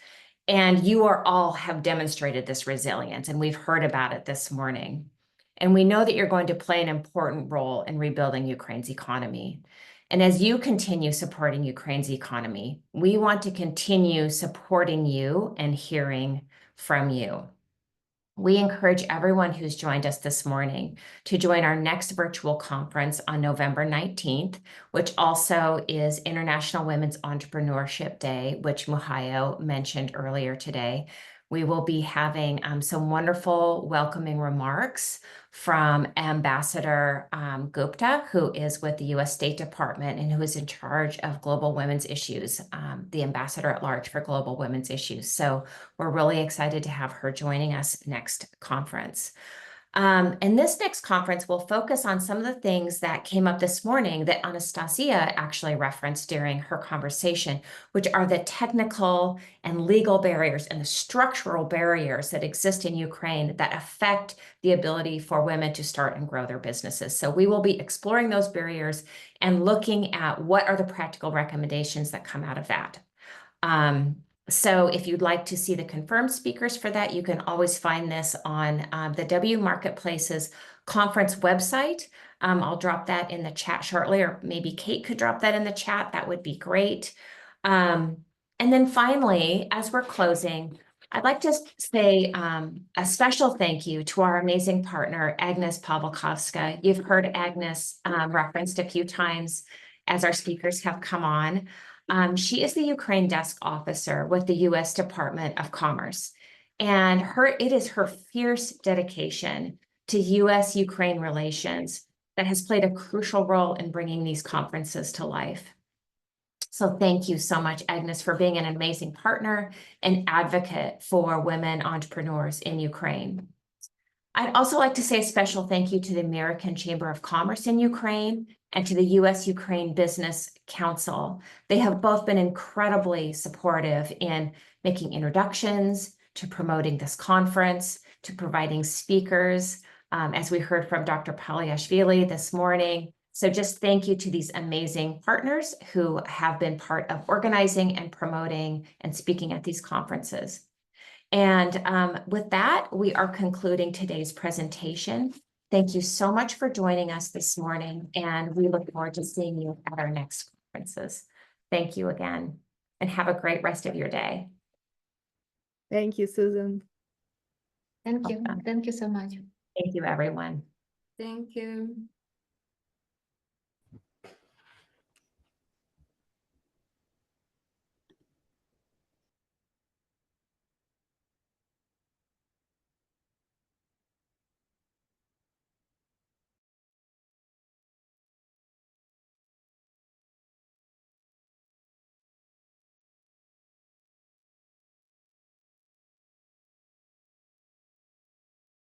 S1: And you all have demonstrated this resilience, and we've heard about it this morning. And we know that you're going to play an important role in rebuilding Ukraine's economy. And as you continue supporting Ukraine's economy, we want to continue supporting you and hearing from you. We encourage everyone who's joined us this morning to join our next virtual conference on November 19th, which also is International Women's Entrepreneurship Day, which Muhaio mentioned earlier today. We will be having some wonderful welcoming remarks from Ambassador Gupta, who is with the U.S. State Department and who is in charge of global women's issues, the ambassador at large for global women's issues. So we're really excited to have her joining us next conference. And this next conference will focus on some of the things that came up this morning that Anastasiia actually referenced during her conversation, which are the technical and legal barriers and the structural barriers that exist in Ukraine that affect the ability for women to start and grow their businesses. So we will be exploring those barriers and looking at what are the practical recommendations that come out of that. So if you'd like to see the confirmed speakers for that, you can always find this on the WMarketplace's conference website. I'll drop that in the chat shortly, or maybe Kate could drop that in the chat. That would be great. And then finally, as we're closing, I'd like to say a special thank you to our amazing partner, Agnes Pawlikowska. You've heard Agnes referenced a few times as our speakers have come on. She is the Ukraine desk officer with the U.S. Department of Commerce, and it is her fierce dedication to U.S.-Ukraine relations that has played a crucial role in bringing these conferences to life. So thank you so much, Agnes, for being an amazing partner and advocate for women entrepreneurs in Ukraine. I'd also like to say a special thank you to the American Chamber of Commerce in Ukraine and to the U.S.-Ukraine Business Council. They have both been incredibly supportive in making introductions, to promoting this conference, to providing speakers. As we heard from Dr. Paliashvili this morning, So just thank you to these amazing partners who have been part of organizing and promoting and speaking at these conferences. And with that, we are concluding today's presentation. Thank you so much for joining us this morning, and we look forward to seeing you at our next conferences. Thank you again, and have a great rest of your day.
S10: Thank you, Susan.
S9: Thank you.
S1: Awesome.
S9: Thank you so much.
S1: Thank you, everyone.
S7: Thank you.